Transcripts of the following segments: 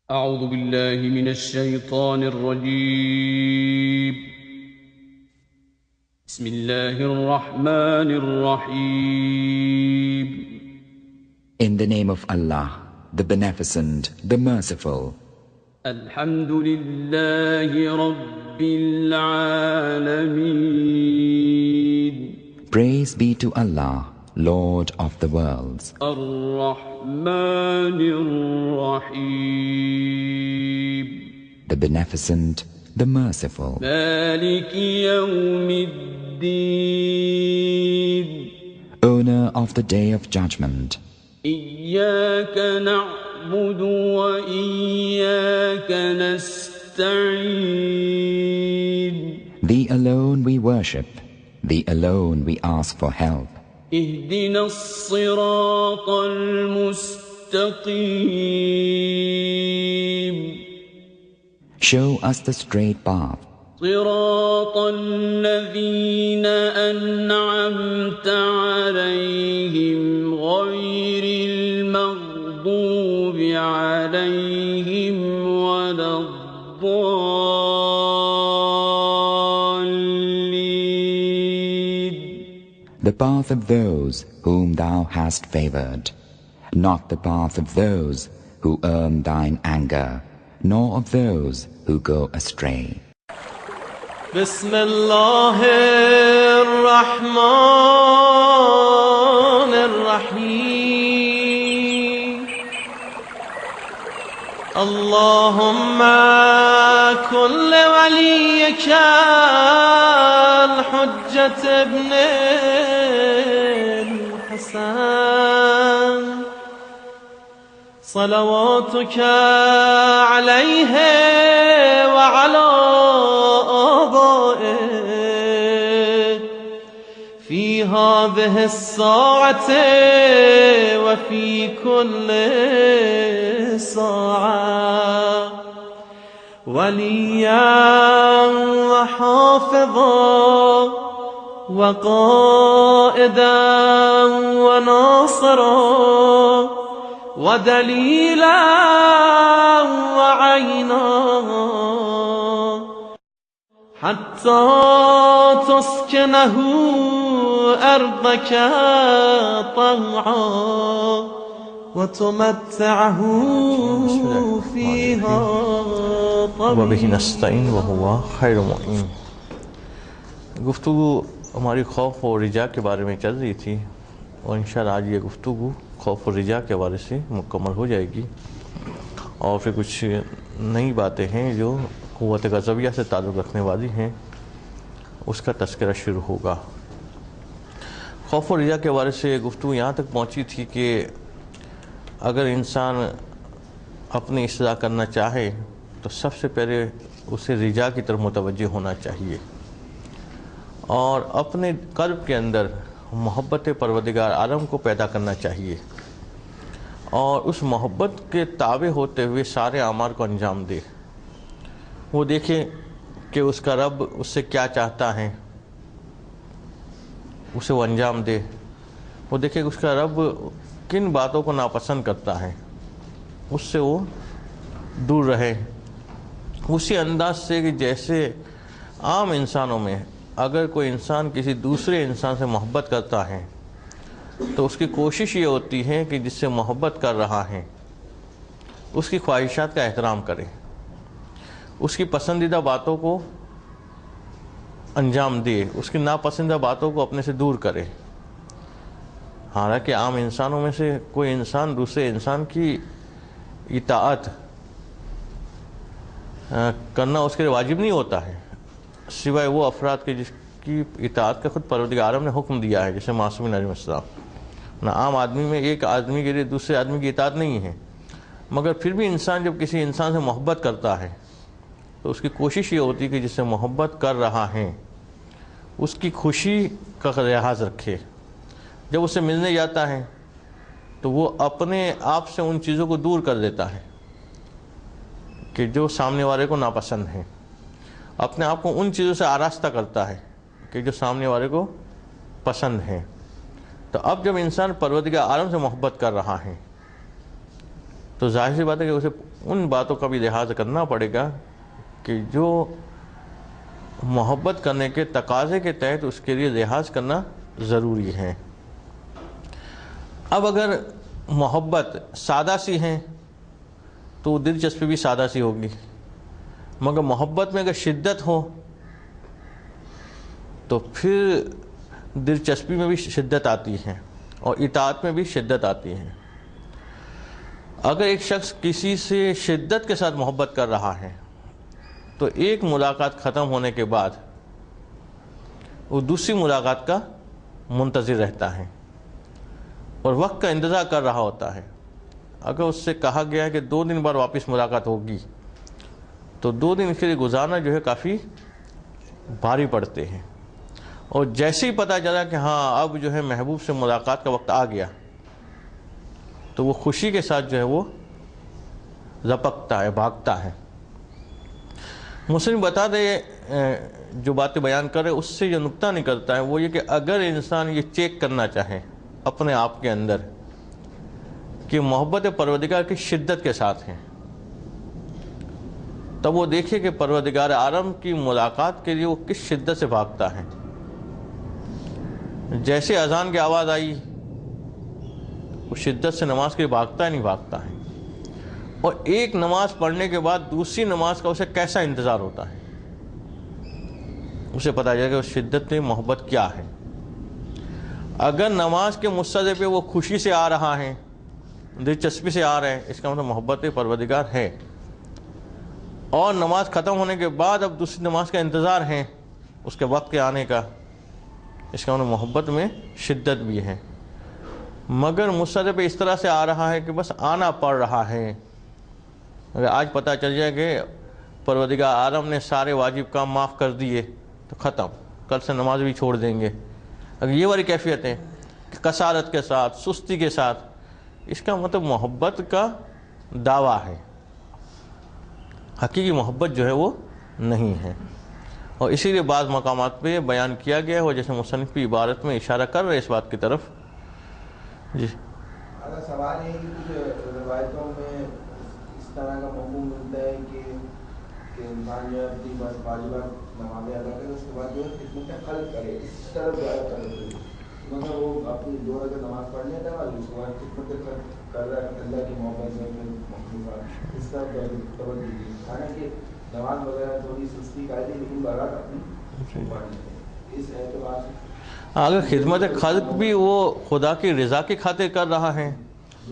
أعوذ بالله من الشيطان الرجيم. بسم الله الرحمن الرحيم. In the name of Allah, the Beneficent, the Merciful. الحمد لله رب العالمين. Praise be to Allah, Lord of the worlds. الرحمن الرحيم. The Beneficent, the Merciful. مالك يوم الدين. Owner of the Day of Judgment. إياك نعبد وإياك نستعين. Thee alone we worship, Thee alone we ask for help. اهدنا الصراط المستقيم. Show us the straight path. صراط الذين أنعمت عليهم غير المغضوب عليهم ولا الضالين. The path of those whom Thou hast favored, not the path of those who earn Thine anger, nor of those who go astray. بسم الله الرحمن الرحيم. اللهم كن لوليك الحجة ابن الحسن صلواتك عليه وعلى آبائه في هذه الساعة وفي كل ساعة وليا وحافظا وقائدا وناصرا ودليلا وعينا حتى تسكنه أرضك طوعا وتمتعه فيها طويلا وبه نستعين وهو خير معين. گفتگو ہماری خوف و رجا کے بارے میں چل رہی تھی اور انشاءاللہ آج یہ گفتگو خوف و رجا کے حوالے سے مکمل ہو جائے گی اور پھر کچھ نئی باتیں ہیں جو قوت غضبیہ سے تعلق رکھنے والی ہیں، اس کا تذکرہ شروع ہوگا. خوف و رجا کے حوالے سے گفتگو یہاں تک پہنچی تھی کہ اگر انسان اپنی اصلاح کرنا چاہے تو سب سے پہلے اسے رجا کی طرف متوجہ ہونا چاہیے اور اپنے قلب کے اندر محبت پروردگار عالم کو پیدا کرنا چاہیے اور اس محبت کے تابع ہوتے ہوئے سارے اعمال کو انجام دے. وہ دیکھے کہ اس کا رب اس سے کیا چاہتا ہے، اسے وہ انجام دے. وہ دیکھے کہ اس کا رب کن باتوں کو ناپسند کرتا ہے، اس سے وہ دور رہے. اسی انداز سے کہ جیسے عام انسانوں میں اگر کوئی انسان کسی دوسرے انسان سے محبت کرتا ہے تو اس کی کوشش یہ ہوتی ہے کہ جس سے محبت کر رہا ہے اس کی خواہشات کا احترام کرے، اس کی پسندیدہ باتوں کو انجام دے، اس کی ناپسندیدہ باتوں کو اپنے سے دور کرے. حالانکہ عام انسانوں میں سے کوئی انسان دوسرے انسان کی اطاعت کرنا اس کے لیے واجب نہیں ہوتا ہے سوائے وہ افراد کے جس کی اطاعت کا خود پروردگار عالم نے حکم دیا ہے، جیسے معصومین علیہ السلام. نہ عام آدمی میں ایک آدمی کے لیے دوسرے آدمی کی اطاعت نہیں ہے، مگر پھر بھی انسان جب کسی انسان سے محبت کرتا ہے تو اس کی کوشش یہ ہوتی ہے کہ جس سے محبت کر رہا ہے اس کی خوشی کا لحاظ رکھے. جب اسے ملنے جاتا ہے تو وہ اپنے آپ سے ان چیزوں کو دور کر دیتا ہے کہ جو سامنے والے کو ناپسند ہیں، اپنے آپ کو ان چیزوں سے آراستہ کرتا ہے کہ جو سامنے والے کو پسند ہیں. تو اب جب انسان پروردگار عالم سے محبت کر رہا ہے تو ظاہر سی بات ہے کہ اسے ان باتوں کا بھی لحاظ کرنا پڑے گا کہ جو محبت کرنے کے تقاضے کے تحت اس کے لیے لحاظ کرنا ضروری ہے۔ اب اگر محبت سادہ سی ہے تو دلچسپی بھی سادہ سی ہوگی، مگر محبت میں اگر شدت ہو تو پھر دلچسپی میں بھی شدت آتی ہے اور اطاعت میں بھی شدت آتی ہے۔ اگر ایک شخص کسی سے شدت کے ساتھ محبت کر رہا ہے تو ایک ملاقات ختم ہونے کے بعد وہ دوسری ملاقات کا منتظر رہتا ہے اور وقت کا انتظار کر رہا ہوتا ہے۔ اگر اس سے کہا گیا ہے کہ 2 دن بعد واپس ملاقات ہوگی تو 2 دن اس کے لیے گزارنا جو ہے کافی بھاری پڑتے ہیں، اور جیسے ہی پتہ چلا کہ ہاں اب جو ہے محبوب سے ملاقات کا وقت آ گیا تو وہ خوشی کے ساتھ جو ہے وہ لپکتا ہے، بھاگتا ہے۔ مسلم بتا دے جو باتیں بیان کرے اس سے جو نقطہ نکلتا ہے وہ یہ کہ اگر انسان یہ چیک کرنا چاہے اپنے آپ کے اندر کہ محبت پروردگار کی شدت کے ساتھ ہے، تب وہ دیکھے کہ پروردگار عالم کی ملاقات کے لیے وہ کس شدت سے بھاگتا ہے۔ جیسے اذان کی آواز آئی وہ شدت سے نماز کے لیے بھاگتا ہے، نہیں بھاگتا ہے، اور ایک نماز پڑھنے کے بعد دوسری نماز کا اسے کیسا انتظار ہوتا ہے، اسے پتہ چلے کہ اس شدت میں محبت کیا ہے۔ اگر نماز کے مصلے پہ وہ خوشی سے آ رہا ہے، دلچسپی سے آ رہے ہیں، اس کا مطلب محبت پروردگار ہے، اور نماز ختم ہونے کے بعد اب دوسری نماز کا انتظار ہے اس کے وقت کے آنے کا، اس کا مطلب محبت میں شدت بھی ہے۔ مگر مصلے پہ اس طرح سے آ رہا ہے کہ بس آنا پڑ رہا ہے، اگر آج پتہ چل جائے کہ پروردگار عالم نے سارے واجب کام معاف کر دیے تو ختم، کل سے نماز بھی چھوڑ دیں گے، اگر یہ والی کیفیت ہے کسالت کے ساتھ، سستی کے ساتھ، اس کا مطلب محبت کا دعویٰ ہے، حقیقی محبت جو ہے وہ نہیں ہے۔ اور اسی لیے بعض مقامات پہ بیان کیا گیا ہے، جیسے مصنف کی عبارت میں اشارہ کر رہے اس بات کی طرف۔ جی اگر سوال ہے کہ کچھ روایتوں میں اس طرح کا مفہوم ملتا ہے کہ انسان جو ہے اپنی بس واجبات نمازیں ادا کرے اس کے بعد جو ہے خدمت خلق کرے، اس طرف دعا کرے، مگر وہ اپنی 2 رکعت نماز پڑھ لیتا ہے اور اس کے بعد خدمت کر رہا ہے اللہ کی محبت میں مخلوقات، اس طرف توجہ دیجیے، حالانکہ نماز وغیرہ تھوڑی سستی کا ہے لیکن برات اپنی پڑھنی، اس اعتبار سے اگر خدمت خلق بھی وہ خدا کی رضا کی خاطر کر رہا ہے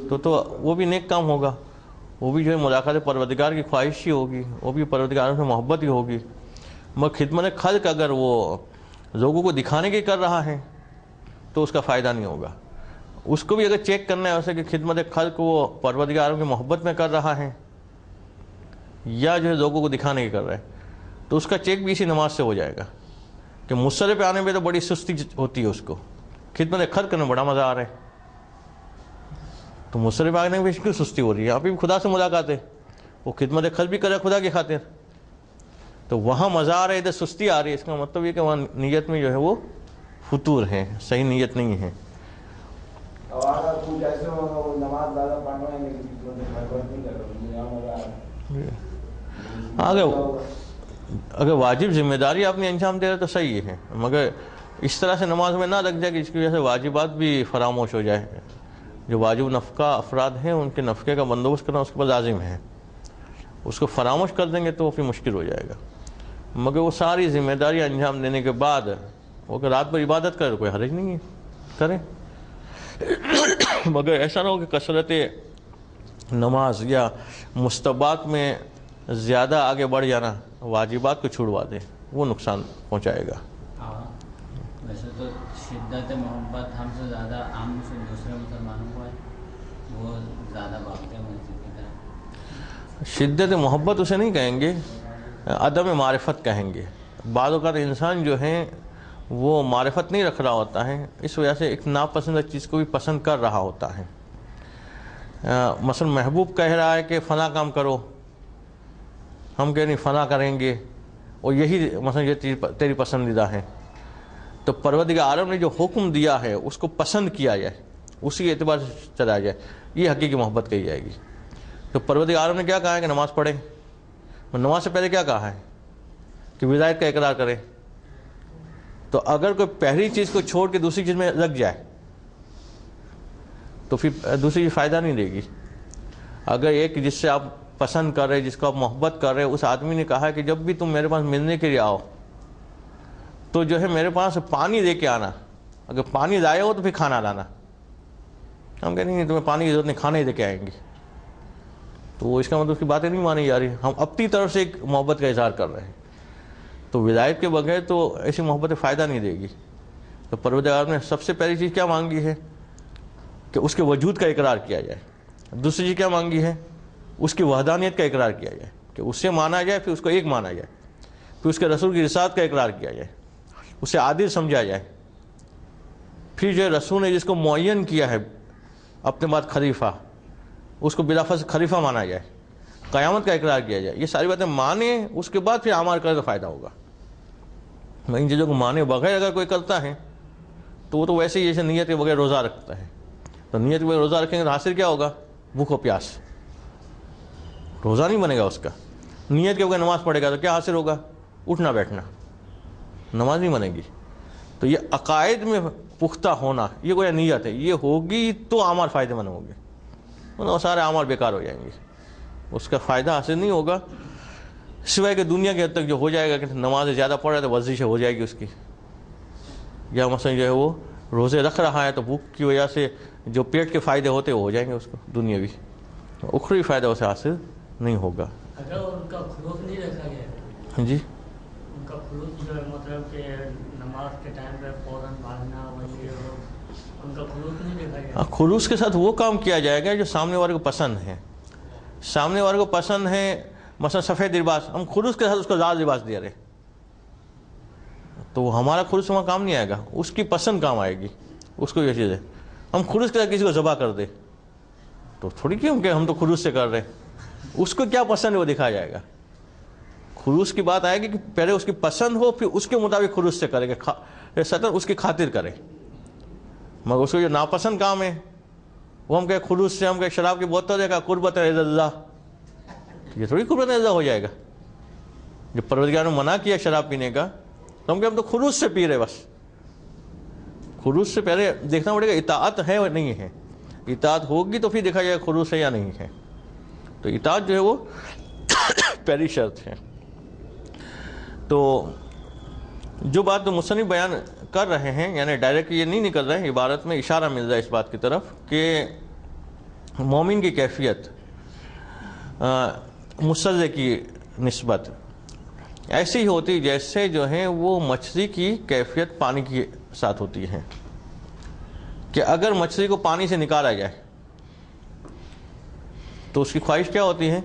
تو وہ بھی نیک کام ہوگا، وہ بھی جو ہے ملاقات پروردگار کی خواہش ہی ہوگی، وہ بھی پروردگار سے محبت ہی ہوگی۔ مگر خدمت خلق اگر وہ لوگوں کو دکھانے کی کر رہا ہے تو اس کا فائدہ نہیں ہوگا۔ اس کو بھی اگر چیک کرنا ہے اسے کہ خدمت خلق وہ پروردگار کی محبت میں کر رہا ہے یا جو ہے لوگوں کو دکھانے کی کر رہا ہے، تو اس کا چیک بھی اسی نماز سے ہو جائے گا کہ مصلے پہ آنے میں تو بڑی سستی ہوتی ہے، اس کو خدمت خلق کرنے میں بڑا مزہ آ رہا ہے، تو مصلے پہ آنے میں کیوں سستی ہو رہی ہے؟ یہاں پہ بھی خدا سے ملاقات ہے، وہ خدمت خلق بھی کرے خدا کی خاطر، تو وہاں مزہ آ رہا ہے ادھر سستی آ رہی ہے، اس کا مطلب یہ کہ وہاں نیت میں جو ہے وہ فطور ہے، صحیح نیت نہیں ہے۔ اگر واجب ذمہ داری آپ نے انجام دے رہے تو صحیح ہے، مگر اس طرح سے نماز میں نہ لگ جائے کہ جس کی وجہ سے واجبات بھی فراموش ہو جائے۔ جو واجب نفقہ افراد ہیں ان کے نفقے کا بندوبست کرنا اس کے پاس لازم ہے، اس کو فراموش کر دیں گے تو پھر مشکل ہو جائے گا۔ مگر وہ ساری ذمہ داری انجام دینے کے بعد وہ کہ رات بھر عبادت کرے تو کوئی حرج نہیں ہے، کریں، مگر ایسا نہ ہو کہ کثرت نماز یا مستحبات میں زیادہ آگے بڑھ جانا واجبات کو چھوڑوا دے، وہ نقصان پہنچائے گا۔ ویسے تو شدت محبت ہم سے زیادہ عام سے دوسرے مسلمانوں کو ہے، وہ زیادہ بھاگتے ہیں مسجد کی طرف۔ شدت محبت اسے نہیں کہیں گے، عدم معرفت کہیں گے۔ بعض اوقات انسان جو ہے وہ معرفت نہیں رکھ رہا ہوتا ہے، اس وجہ سے ایک ناپسندہ چیز کو بھی پسند کر رہا ہوتا ہے۔ مثلا محبوب کہہ رہا ہے کہ فلاں کام کرو، ہم کہہ نہیں فلاں کریں گے، اور یہی مثلا یہ چیز تیری پسندیدہ ہے، تو پروردگار عالم نے جو حکم دیا ہے اس کو پسند کیا جائے، اسی اعتبار سے چلا جائے، یہ حقیقی محبت کہی جائے گی۔ تو پروردگار نے کیا کہا ہے کہ نماز پڑھیں؟ نماز سے پہلے کیا کہا ہے کہ ولایت کا اقرار کریں. تو اگر کوئی پہلی چیز کو چھوڑ کے دوسری چیز میں لگ جائے تو پھر دوسری چیز فائدہ نہیں دے گی. اگر ایک جس سے آپ پسند کر رہے، جس کو آپ محبت کر رہے، اس آدمی نے کہا کہ جب بھی تم میرے پاس ملنے کے لیے آؤ تو جو ہے میرے پاس پانی دے کے آنا، اگر پانی لائے ہو تو پھر کھانا لانا. ہم کہیں نہیں تمہیں پانی کی ضرورت نہیں، کھانا ہی دے کے آئیں گے. تو وہ اس کا مطلب اس کی باتیں نہیں مانی جا رہی، ہم اپنی طرف سے ایک محبت کا اظہار کر رہے ہیں. تو ولایت کے بغیر تو ایسی محبت فائدہ نہیں دے گی. تو پروردگار نے سب سے پہلی چیز کیا مانگی ہے کہ اس کے وجود کا اقرار کیا جائے. دوسری چیز کیا مانگی ہے؟ اس کی وحدانیت کا اقرار کیا جائے کہ اس سے مانا جائے، پھر اس کو ایک مانا جائے، پھر اس کے رسول کی رسالت کا اقرار کیا جائے، اسے عادل سمجھا جائے. پھر جو رسول نے جس کو معین کیا ہے اپنے بعد خلیفہ، اس کو بلا فاصلہ خلیفہ مانا جائے، قیامت کا اقرار کیا جائے. یہ ساری باتیں مانے، اس کے بعد پھر اعمال کرے تو فائدہ ہوگا. ان چیزوں کو مانے بغیر اگر کوئی کرتا ہے تو وہ تو ویسے ہی جیسے نیت کے بغیر روزہ رکھتا ہے. تو نیت کے بغیر روزہ رکھیں گے تو حاصل کیا ہوگا؟ بھوک و پیاس. روزہ نہیں بنے گا اس کا. نیت کے بغیر نماز پڑھے گا تو کیا حاصل ہوگا؟ اٹھنا بیٹھنا. نماز نہیں بنے گی. تو یہ عقائد میں پختہ ہونا، یہ کوئی نیت ہے، یہ ہوگی تو اعمال فائدہ مند ہوں گے، ورنہ سارے اعمال بیکار ہو جائیں گے. اس کا فائدہ حاصل نہیں ہوگا سوائے کہ دنیا کے حد تک جو ہو جائے گا کہ نماز زیادہ پڑھ رہا ہے تو ورزش ہو جائے گی اس کی، یا مثلا جو ہے وہ روزے رکھ رہا ہے تو بھوک کی وجہ سے جو پیٹ کے فائدے ہوتے وہ ہو جائیں گے اس کو دنیاوی، اخروی فائدہ اسے حاصل نہیں ہوگا. اگر ان کا خلوص نہیں رکھا گیا جی ان کا خلوص جو ہے مطلب کہ نماز کے ٹائم پہ فوراً بھاگنا، ان کا خلوص نہیں رکھا گیا. خلوص کے ساتھ وہ کام کیا جائے گا جو سامنے والے کو پسند ہے. سامنے والے کو پسند ہے مثلا سفید لباس، ہم خلوص کے ساتھ اس کو لال لباس دے رہے تو ہمارا خلوص وہاں کام نہیں آئے گا، اس کی پسند کام آئے گی. اس کو یہ چیز ہے ہم خلوص کے ساتھ کسی کو ذبح کر دیں تو تھوڑی کیوں کہ ہم تو خلوص سے کر رہے ہیں، اس کو کیا پسند ہے وہ دکھایا جائے گا. خلوص کی بات آئے گی کہ پہلے اس کی پسند ہو، پھر اس کے مطابق خلوص سے کرے گا، سطر اس کی خاطر کرے. مگر اس کو جو ناپسند کام ہے وہ ہم کہ خلوص سے ہم کہ شراب کی بوتل دے گا قربت رضا اللہ، یہ تھوڑی قربت رضا ہو جائے گا. جب پروردگار نے منع کیا شراب پینے کا تو ہم کہ ہم تو خلوص سے پی رہے. بس خلوص سے پہلے دیکھنا پڑے گا اطاعت ہے اور نہیں ہے. اطاعت ہوگی تو پھر دیکھا جائے خلوص ہے یا نہیں ہے. تو اطاعت جو ہے وہ پہلی شرط ہے. تو جو بات مصنف بیان کر رہے ہیں یعنی ڈائریکٹ یہ نہیں نکل رہے ہیں، عبارت میں اشارہ مل رہا ہے اس بات کی طرف کہ مومن کی کیفیت مصلح کی نسبت ایسی ہی ہوتی جیسے جو ہے وہ مچھلی کی کیفیت پانی کے ساتھ ہوتی ہے. کہ اگر مچھلی کو پانی سے نکالا جائے تو اس کی خواہش کیا ہوتی ہے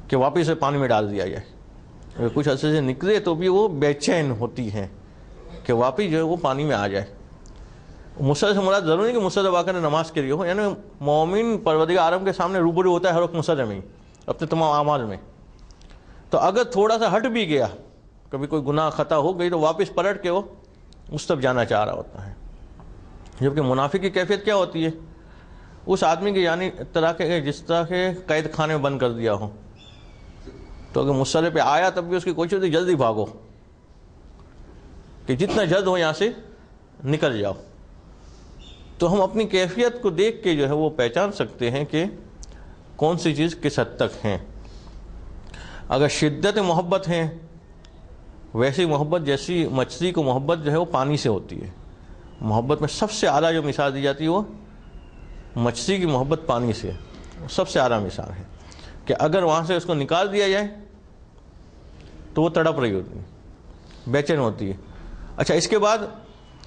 کہ واپس سے پانی میں ڈال دیا جائے. اگر کچھ عرصے سے نکلے تو بھی وہ بے چین ہوتی ہے کہ واپس جو ہے وہ پانی میں آ جائے. مصلح سے مراد ضروری نہیں کہ مصلح واقع نماز کے لیے ہو، یعنی مومن پروردگار عالم کے سامنے روبرو ہوتا ہے ہر وقت مصلح میں ہی اپنے تمام اعمال میں. تو اگر تھوڑا سا ہٹ بھی گیا، کبھی کوئی گناہ خطا ہو گئی تو واپس پلٹ کے وہ اس طرف جانا چاہ رہا ہوتا ہے. جبکہ منافق کی کیفیت کیا ہوتی ہے؟ اس آدمی کی یعنی طرح کے جس طرح کے قید خانے میں بند کر دیا ہو، تو اگر مصلح پہ آیا تب بھی اس کی کوشش ہوتی جلدی بھاگو کہ جتنا جلد ہو یہاں سے نکل جاؤ. تو ہم اپنی کیفیت کو دیکھ کے جو ہے وہ پہچان سکتے ہیں کہ کون سی چیز کس حد تک ہے. اگر شدت محبت ہے، ویسی محبت جیسی مچھلی کو محبت جو ہے وہ پانی سے ہوتی ہے. محبت میں سب سے اعلیٰ جو مثال دی جاتی ہے وہ مچھلی کی محبت پانی سے سب سے اعلیٰ مثال ہے کہ اگر وہاں سے اس کو نکال دیا جائے تو وہ تڑپ رہی ہوتی ہے، بے چین ہوتی ہے. اچھا اس کے بعد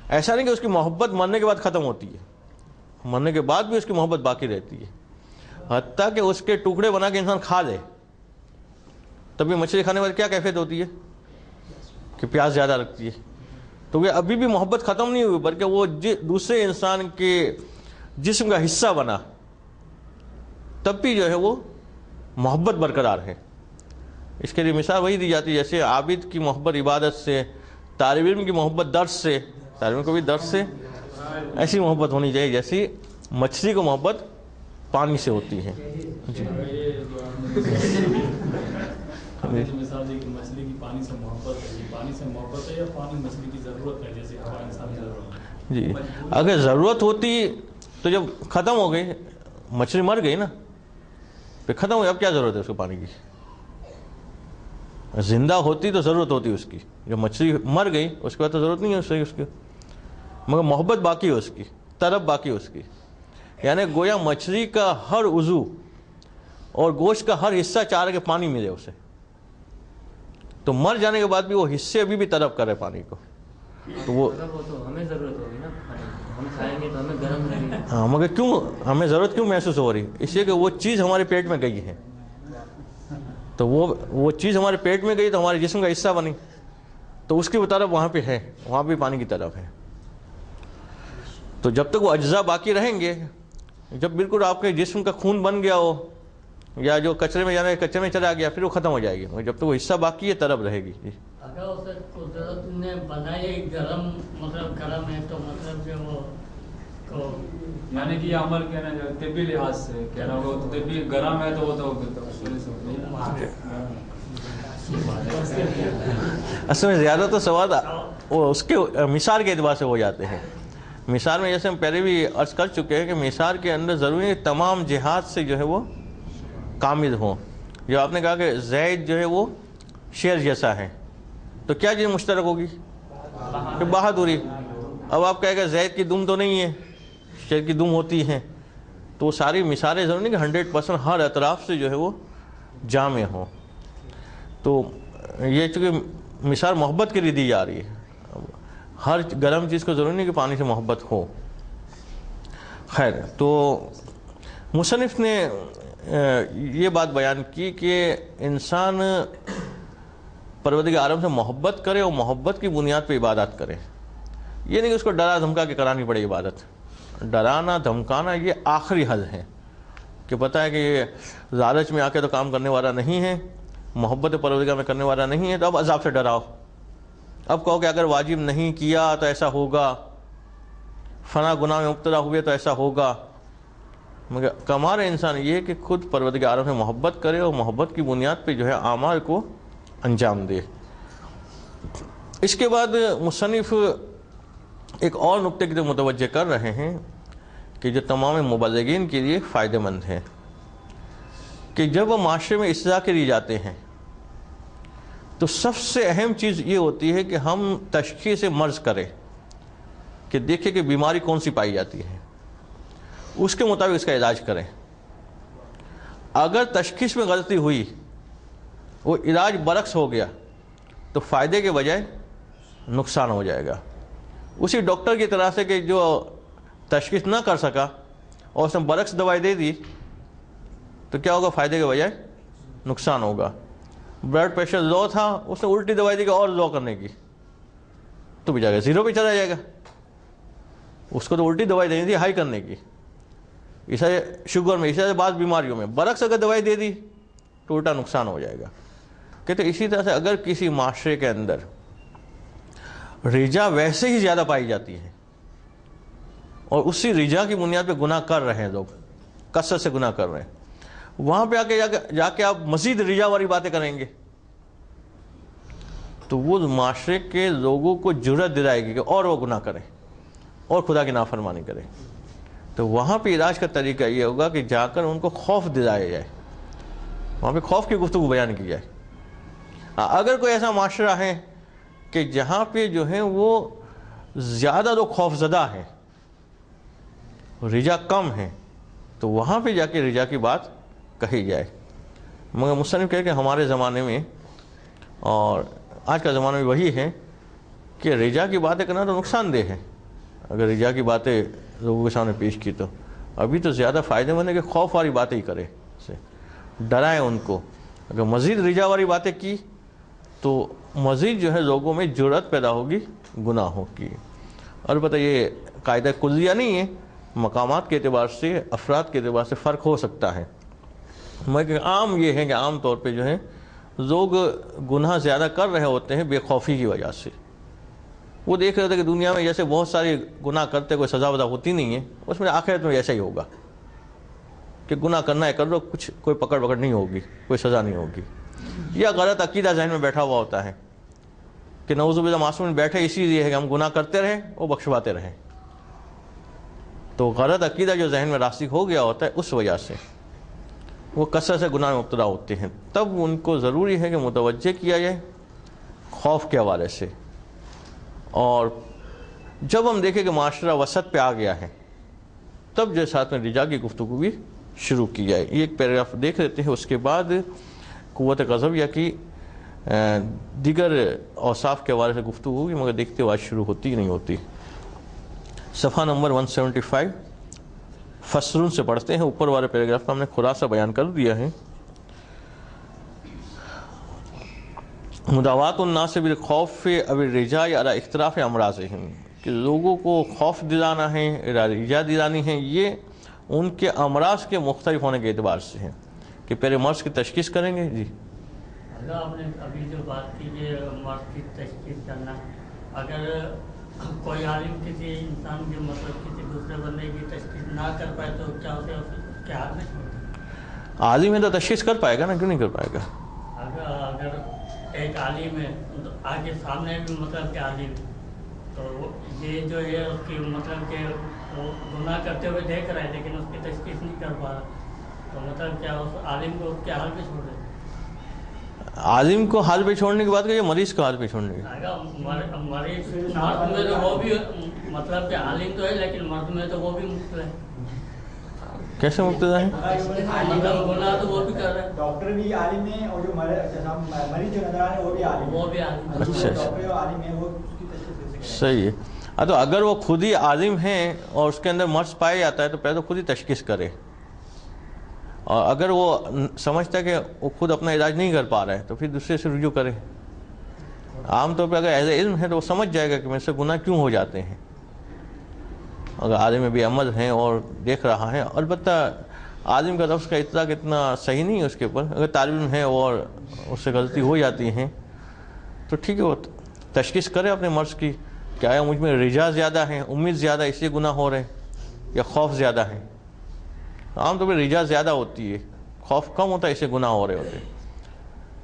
ایسا نہیں کہ اس کی محبت مرنے کے بعد ختم ہوتی ہے، مرنے کے بعد بھی اس کی محبت باقی رہتی ہے، حتیٰ کہ اس کے ٹکڑے بنا کے انسان کھا لے تب بھی مچھلی کھانے والی کیا کیفیت ہوتی ہے کہ پیاس زیادہ لگتی ہے. تو وہ ابھی بھی محبت ختم نہیں ہوئی بلکہ وہ دوسرے انسان کے جسم کا حصہ بنا، تب بھی جو ہے وہ محبت برقرار ہے. اس کے لیے مثال وہی دی جاتی ہے جیسے عابد کی محبت عبادت سے، طالب علم کی محبت درس سے، طالب علم کو بھی درس سے ایسی محبت ہونی چاہیے جیسی مچھلی کو محبت پانی سے ہوتی ہیں. جی مثال دی کہ مچھلی کی پانی سے محبت ہے، یہ پانی سے محبت ہے یا پانی مچھلی کی ضرورت ہے جیسے ہوا انسان کی ضرورت ہے؟ جی اگر ضرورت ہوتی تو جب ختم ہو گئی، مچھلی مر گئی نا، پھر ختم ہو گئی، اب کیا ضرورت ہے اس کو پانی کی؟ زندہ ہوتی تو ضرورت ہوتی اس کی، جب مچھلی مر گئی اس کے بعد تو ضرورت نہیں ہے اس کی، مگر محبت باقی ہے اس کی، طلب باقی ہے اس کی. یعنی گویا مچھلی کا ہر عضو اور گوشت کا ہر حصہ چاہ رہا کہ پانی ملے اسے، تو مر جانے کے بعد بھی وہ حصے ابھی بھی طلب کر رہے پانی کو. تو وہ ہمیں ضرورت ہوگی نا، ہم کھائیں گے تو ہمیں گرم لگے گا. ہاں، مگر کیوں ہمیں ضرورت کیوں محسوس ہو رہی؟ اس لیے کہ وہ چیز ہمارے پیٹ میں گئی ہے، تو وہ چیز ہمارے پیٹ میں گئی تو ہمارے جسم کا حصہ بنی، تو اس کی طرف وہاں پہ ہے، وہاں بھی پانی کی طرف ہے. تو جب تک وہ اجزاء باقی رہیں گے، جب بالکل آپ کے جسم کا خون بن گیا ہو یا جو کچرے میں جانا ہے کچرے میں چلا گیا، پھر وہ ختم ہو جائے گی، مگر جب تک وہ حصہ باقی ہے طلب رہے گی. جی اگر اسے قدرت نے بنائی گرم، مطلب گرم ہے تو مطلب کہ وہ یعنی کہ یہ عمل کہنا ہے طبی لحاظ سے کہہ رہا ہوں، طبی گرم ہے تو وہ تو اصل میں زیادہ تو سوال وہ اس کے مثال کے اعتبار سے ہو جاتے ہیں. مثال میں جیسے ہم پہلے بھی عرض کر چکے ہیں کہ مثال کے اندر ضروری ہے تمام جہات سے جو ہے وہ کامل ہوں. جو آپ نے کہا کہ زید جو ہے وہ شیر جیسا ہے، تو کیا چیز مشترک ہوگی؟ کہ بہادری. اب آپ کہے گا زید کی دم تو نہیں ہے، شیر کی دم ہوتی ہیں، تو وہ ساری مثالیں ضروری نہیں کہ 100% ہر اطراف سے جو ہے وہ جامع ہوں. تو یہ چونکہ مثال محبت کے لیے دی جا رہی ہے، ہر گرم چیز کو ضروری نہیں کہ پانی سے محبت ہو. خیر، تو مصنف نے یہ بات بیان کی کہ انسان پروردگار عالم سے محبت کرے اور محبت کی بنیاد پہ عبادت کرے. یہ نہیں کہ اس کو ڈرا دھمکا کے کرانی پڑے عبادت. ڈرانا دھمکانا یہ آخری حد ہے، کہ پتہ ہے کہ یہ لالچ میں آ کے تو کام کرنے والا نہیں ہے، محبت پروردگار میں کرنے والا نہیں ہے، تو اب عذاب سے ڈراؤ. اب کہو کہ اگر واجب نہیں کیا تو ایسا ہوگا، فنا گناہ میں مبتلا ہوئے تو ایسا ہوگا. مگر کمال انسان یہ ہے کہ خود پروردگار عالم سے محبت کرے اور محبت کی بنیاد پہ جو ہے اعمال کو انجام دے. اس کے بعد مصنف ایک اور نقطے کی طرف متوجہ کر رہے ہیں کہ جو تمام مبلغین کے لیے فائدہ مند ہے، کہ جب وہ معاشرے میں اصلاح کے لیے جاتے ہیں تو سب سے اہم چیز یہ ہوتی ہے کہ ہم تشخیص مرض کریں، کہ دیکھیں کہ بیماری کون سی پائی جاتی ہے، اس کے مطابق اس کا علاج کریں. اگر تشخیص میں غلطی ہوئی، وہ علاج برعکس ہو گیا، تو فائدے کے بجائے نقصان ہو جائے گا. اسی ڈاکٹر کی طرح سے کہ جو تشخیص نہ کر سکا اور اس نے برعکس دوائی دے دی، تو کیا ہوگا؟ فائدے کے بجائے نقصان ہوگا. بلڈ پریشر لو تھا، اس نے الٹی دوائی دی کہ اور لو کرنے کی، تو بھی جائے گا زیرو پہ چلا جائے گا. اس کو تو الٹی دوائی دینی تھی ہائی کرنے کی. اس شوگر میں، اس بعض بیماریوں میں برعکس اگر دوائی دے دی تو الٹا نقصان ہو جائے گا. کہتے اسی طرح سے اگر کسی معاشرے کے اندر رجا ویسے ہی زیادہ پائی جاتی ہے اور اسی رجا کی بنیاد پہ گناہ کر رہے ہیں، لوگ کثرت سے گناہ کر رہے ہیں، وہاں پہ جا کے آپ مزید رجا والی باتیں کریں گے، تو وہ معاشرے کے لوگوں کو جرأت دلائے گی کہ اور وہ گناہ کریں اور خدا کی نافرمانی کریں. تو وہاں پہ علاج کا طریقہ یہ ہوگا کہ جا کر ان کو خوف دلایا جائے، وہاں پہ خوف کی گفتگو بیان کی جائے. اگر کوئی ایسا معاشرہ ہے کہ جہاں پہ جو ہے وہ زیادہ لوگ خوف زدہ ہیں، رجا کم ہے، تو وہاں پہ جا کے رجا کی بات کہی جائے. مگر مصنف کہے کہ ہمارے زمانے میں اور آج کا زمانہ بھی وہی ہے کہ رجا کی باتیں کرنا تو نقصان دہ ہے. اگر رجا کی باتیں لوگوں کے سامنے پیش کی تو ابھی تو زیادہ فائدہ مند ہے کہ خوف والی باتیں ہی کرے، ڈرائیں ان کو. اگر مزید رجا والی باتیں کی تو مزید جو ہے لوگوں میں جرأت پیدا ہوگی گناہوں کی. البتہ یہ قاعدہ کلیہ نہیں ہے، مقامات کے اعتبار سے، افراد کے اعتبار سے فرق ہو سکتا ہے. مگر عام یہ ہے کہ عام طور پہ جو ہے لوگ گناہ زیادہ کر رہے ہوتے ہیں بے خوفی کی وجہ سے. وہ دیکھ رہے ہوتے کہ دنیا میں جیسے بہت سارے گناہ کرتے کوئی سزا وزا ہوتی نہیں ہے، اس میں آخرت میں ایسا ہی ہوگا. کہ گناہ کرنا ہے کر لو, کچھ کوئی پکڑ نہیں ہوگی, کوئی سزا نہیں ہوگی. یا غلط عقیدہ ذہن میں بیٹھا ہوا ہوتا ہے کہ نعوذ باللہ معصوم بیٹھے اسی لیے ہے کہ ہم گناہ کرتے رہیں اور بخشواتے رہیں. تو غلط عقیدہ جو ذہن میں راسخ ہو گیا ہوتا ہے اس وجہ سے وہ کثرت سے گناہ میں مبتلا ہوتے ہیں. تب ان کو ضروری ہے کہ متوجہ کیا جائے خوف کے حوالے سے. اور جب ہم دیکھیں کہ معاشرہ وسط پہ آ گیا ہے تب جو ساتھ میں رجا کی گفتگو بھی شروع کی جائے. یہ ایک پیراگراف دیکھ لیتے ہیں, اس کے بعد قوت غضبیہ کی دیگر اوصاف کے حوالے سے گفتگو ہوگی, مگر دیکھتے ہوئے آج شروع ہوتی ہی نہیں ہوتی. صفحہ نمبر 175 فصلوں سے پڑھتے ہیں. اوپر والے پیراگراف کا ہم نے خلاصہ بیان کر دیا ہے. مداوات الناس بالخوف او الرجاء علی اختلاف امراضہم, کہ لوگوں کو خوف دلانا ہے, رجا دلانی ہے, یہ ان کے امراض کے مختلف ہونے کے اعتبار سے ہیں کہ پہلے مرض کی تشخیص کریں گے. جی اگر آپ نے ابھی جو بات کی کہ مرض کی تشخیص کرنا, اگر کوئی عالم کسی انسان کے مطلب کسی دوسرے بندے کی تشخیص نہ کر پائے تو کیا اسے اس کے ہاتھ میں چھوڑ دیں؟ عالم ہے تو تشخیص کر پائے گا نا, کیوں نہیں کر پائے گا؟ اگر ایک عالم ہے آگے سامنے بھی مطلب کہ عالم, تو یہ جو ہے اس کی مطلب کہ وہ گناہ کرتے ہوئے دیکھ رہا ہے لیکن اس کی تشخیص نہیں کر پا رہا, تو مطلب کیا اس عالم کو اس کے حال پہ چھوڑ دیں؟ عالم کو حال پہ چھوڑنے کی بات کریے, مریض کو حال پہ چھوڑنے کی. مریض مرد میں تو وہ بھی مطلب کہ عالم تو ہے لیکن مرد میں تو وہ بھی مبتلا ہے. کیسے مبتلا ہے؟ مطلب گناہ تو وہ بھی کر رہا ہے. ڈاکٹر بھی عالم ہے اور جو مریض جو نظر آ رہا ہے وہ بھی عالم ہے. وہ بھی عالم ہے. اچھا ڈاکٹر جو عالم ہے وہ اس کی تشخیص صحیح ہے. تو اگر وہ خود ہی عالم ہیں اور اس کے اندر مرض پایا جاتا ہے تو پہلے تو خود ہی تشخیص کرے, اور اگر وہ سمجھتا ہے کہ وہ خود اپنا علاج نہیں کر پا رہا ہے تو پھر دوسرے سے رجوع کرے. عام طور پہ اگر اہل علم ہے تو وہ سمجھ جائے گا کہ میرے سے گناہ کیوں ہو جاتے ہیں. اگر عالم بھی عمل ہیں اور دیکھ رہا ہے, البتہ عالم کا لفظ کا اطلاق اتنا صحیح نہیں ہے اس کے اوپر. اگر طالب علم ہے اور اس سے غلطی ہو جاتی ہیں تو ٹھیک ہے, وہ تشخیص کرے اپنے مرض کی, کہ آیا مجھ میں رجا زیادہ ہے, امید زیادہ اس لیے گناہ ہو رہے ہیں, یا خوف زیادہ ہے. عام طور پہ رجا زیادہ ہوتی ہے, خوف کم ہوتا ہے, اسے گناہ ہو رہے ہوتے.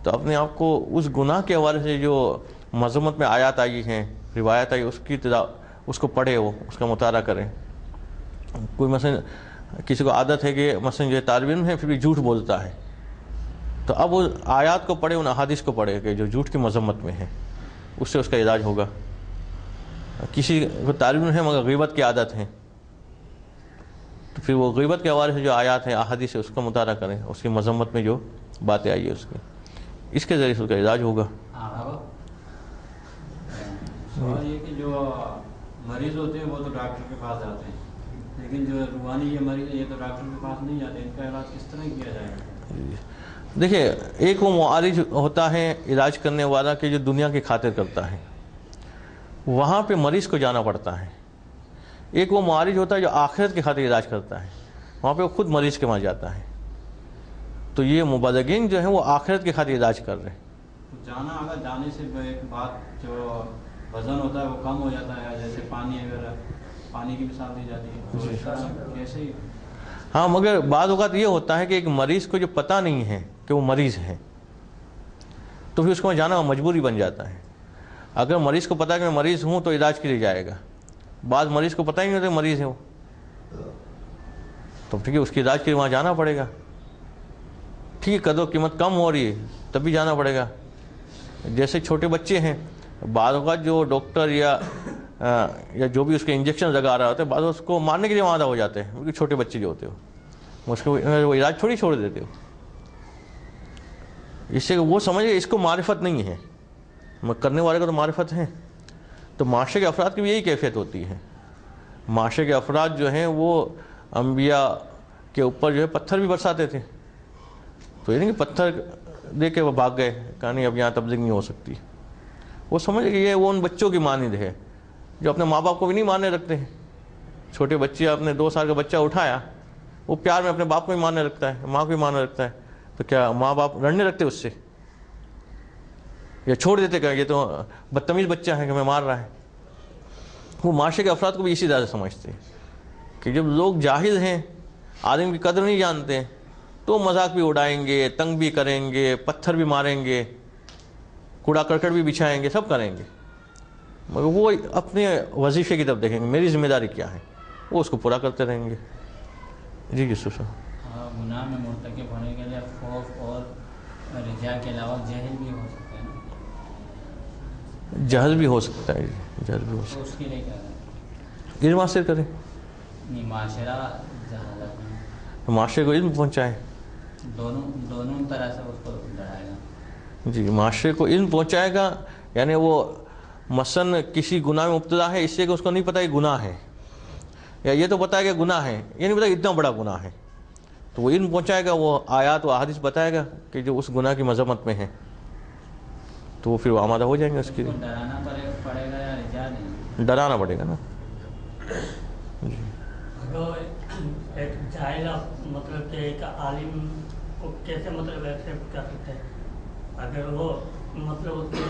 تو اپنے آپ کو اس گناہ کے حوالے سے جو مذمت میں آیات آئی ہیں, روایت آئی, اس کو پڑھے, وہ اس کا مطالعہ کریں. کوئی مثلا کسی کو عادت ہے کہ مثلا جو طالب علم ہے پھر بھی جھوٹ بولتا ہے, تو اب وہ آیات کو پڑھے, ان احادیث کو پڑھے کہ جو جھوٹ کی مذمت میں ہے, اس سے اس کا علاج ہوگا. کسی کو طالب علم ہے مگر غیبت کی عادت ہے تو پھر وہ غیبت کے حوالے سے جو آیات ہیں احادیث ہے اس کا مطالعہ کریں, اس کی مذمت میں جو باتیں آئی ہے اس کے ذریعے سے اس کا علاج ہوگا. سوال یہ کہ جو مریض ہوتے ہیں وہ تو ڈاکٹر کے پاس جاتے ہیں, لیکن جو روحانی یہ مریض ہے یہ تو ڈاکٹر کے پاس نہیں جاتے, ان کا علاج کس طرح کیا جائے گا؟ دیکھیے, ایک وہ معالج ہوتا ہے علاج کرنے والا کہ جو دنیا کی خاطر کرتا ہے, وہاں پہ مریض کو جانا پڑتا ہے. ایک وہ معالج ہوتا ہے جو آخرت کی خاطر علاج کرتا ہے, وہاں پہ وہ خود مریض کے وہاں جاتا ہے. تو یہ مبلغین جو ہیں وہ آخرت کی خاطر علاج کر رہے ہیں. جانا, اگر جانے سے ایک بات جو وزن ہوتا ہے وہ کم ہو جاتا ہے, جیسے پانی وغیرہ, پانی کی مثال دی جاتی ہے, کیسے ہی. ہاں, مگر بعض اوقات یہ ہوتا ہے کہ ایک مریض کو جو پتہ نہیں ہے کہ وہ مریض ہے تو پھر اس کو جانا مجبوری بن جاتا ہے. اگر مریض کو پتہ ہے کہ میں مریض ہوں تو علاج کے لیے جائے گا. بعض مریض کو پتہ ہی نہیں ہوتا کہ مریض ہے وہ, تو ٹھیک ہے اس کے علاج کے لیے وہاں جانا پڑے گا. ٹھیک ہے, قدر و قیمت کم ہو رہی ہے تب بھی جانا پڑے گا. جیسے چھوٹے بچے ہیں, بعض اوقات جو ڈاکٹر یا جو بھی اس کے انجیکشن لگا رہا ہوتا ہے, بعض اس کو مارنے کے لیے وہاں ہو جاتے ہیں, کیونکہ چھوٹے بچے جو ہوتے ہو اس کو وہ علاج تھوڑی چھوڑ دیتے ہو. اس سے وہ سمجھے اس کو معرفت نہیں ہے, کرنے والے کا تو معرفت ہے. تو معاشرے کے افراد کی بھی یہی کیفیت ہوتی ہے. معاشرے کے افراد جو ہیں وہ انبیاء کے اوپر جو ہے پتھر بھی برساتے تھے, تو یہ نہیں کہ پتھر دے کے وہ بھاگ گئے, کہا نہیں اب یہاں تبلیغ نہیں ہو سکتی. وہ سمجھ کہ یہ وہ ان بچوں کی مانند ہے جو اپنے ماں باپ کو بھی نہیں ماننے رکھتے ہیں. چھوٹے بچے, اپنے 2 سال کا بچہ اٹھایا, وہ پیار میں اپنے باپ کو بھی ماننے رکھتا ہے, ماں کو بھی ماننے رکھتا ہے, تو کیا ماں باپ لڑنے رکھتے اس سے یا چھوڑ دیتے کہ یہ تو بدتمیز بچہ ہے کہ ہمیں مار رہا ہے. وہ معاشرے کے افراد کو بھی اسی طرح سے سمجھتے ہیں کہ جب لوگ جاہل ہیں عالم کی قدر نہیں جانتے تو مذاق بھی اڑائیں گے، تنگ بھی کریں گے، پتھر بھی ماریں گے، کوڑا کرکٹ بھی بچھائیں گے، سب کریں گے، مگر وہ اپنے وظیفے کی طرف دیکھیں گے، میری ذمہ داری کیا ہے، وہ اس کو پورا کرتے رہیں گے۔ جی یوسف صاحب، گناہ میں مرتکب ہونے کے لیے خوف اور رجا کے علاوہ جہل بھی ہو سکتا ہے نا؟ جہل بھی ہو سکتا ہے، جہل بھی ہو تو اس کے لیے کیا کریں؟ سکتا ہے، علم حاصل کریں، نہیں معاشرہ جہالت میں معاشرے کو علم پہنچائیں، دونوں طرح سے اس کو لڑائے گا۔ جی معاشرے کو علم پہنچائے گا، یعنی وہ مثلا کسی گناہ میں مبتلا ہے، اس لیے کہ اس کو نہیں پتہ یہ گناہ ہے، یا یہ تو پتہ ہے کہ گناہ ہے، یہ نہیں پتہ اتنا بڑا گناہ ہے، تو وہ علم پہنچائے گا، وہ آیات و احادیث بتائے گا کہ جو اس گناہ کی مذمت میں ہے، تو وہ پھر وہ آمادہ ہو جائیں گے اس کے لیے۔ ڈرانا پڑے گا یا رجا نہیں؟ ڈرانا پڑے گا نا۔ جی اگر ایک جاہل مطلب کہ ایک عالم کو کیسے مطلب ایکسیپٹ کر سکتے ہیں؟ اگر وہ مطلب اس کی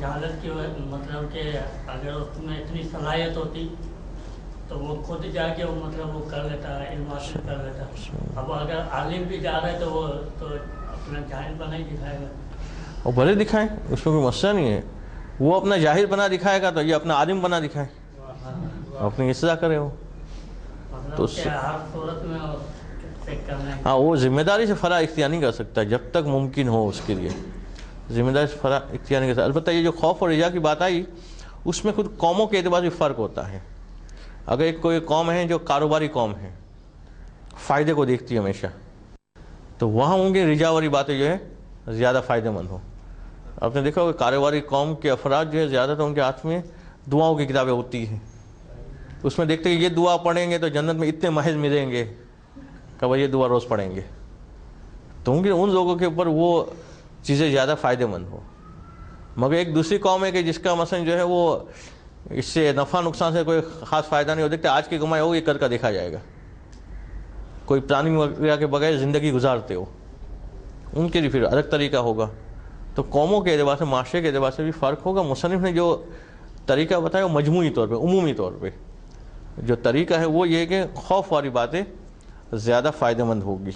جہالت کی مطلب کہ اگر اس میں اتنی صلاحیت ہوتی تو وہ خود جا کے وہ مطلب وہ کر لیتا ہے، علم حاصل کر لیتا۔ اب اگر عالم بھی جا رہا ہے تو وہ تو اپنا جاہل بنا ہی دکھائے گا۔ اور بھلے دکھائیں، اس میں کوئی مسئلہ نہیں ہے، وہ اپنا جاہل بنا دکھائے گا تو یہ اپنا عالم بنا دکھائے، اپنی اصلاح کرے وہ، تو ہر صورت میں چیک کرنا ہے۔ ہاں وہ ذمہ داری سے فرا اختیار نہیں کر سکتا جب تک ممکن ہو، اس کے لیے ذمہ داری سے فرا اختیار نہیں کر سکتا۔ البتہ یہ جو خوف اور رجا کی بات آئی، اس میں خود قوموں کے اعتبار سے فرق ہوتا ہے۔ اگر ایک کوئی قوم ہے جو کاروباری قوم ہے، فائدے کو دیکھتی ہے ہمیشہ، تو وہاں ہوں گے رجا والی باتیں جو ہے زیادہ فائدہ مند ہوں۔ آپ نے دیکھا ہوگا کاروباری قوم کے افراد جو ہے زیادہ تر ان کے ہاتھ میں دعاؤں کی کتابیں ہوتی ہیں، اس میں دیکھتے ہیں کہ یہ دعا پڑھیں گے تو جنت میں اتنے محض ملیں گے کہ وہ یہ دعا روز پڑھیں گے، تو ان لوگوں کے اوپر وہ چیزیں زیادہ فائدہ مند ہوں۔ مگر ایک دوسری قوم ہے کہ جس کا مثلا جو ہے وہ اس سے نفع نقصان سے کوئی خاص فائدہ نہیں ہو، دیکھتے آج کی کمائی ہو یہ کر دیکھا جائے گا، کوئی پلاننگ وغیرہ کے بغیر زندگی گزارتے ہو، ان کے لیے پھر الگ طریقہ ہوگا۔ تو قوموں کے اعتبار سے، معاشرے کے اعتبار سے بھی فرق ہوگا۔ مصنف نے جو طریقہ بتایا وہ مجموعی طور پہ، عمومی طور پہ جو طریقہ ہے وہ یہ ہے کہ خوف والی باتیں زیادہ فائدہ مند ہوگی،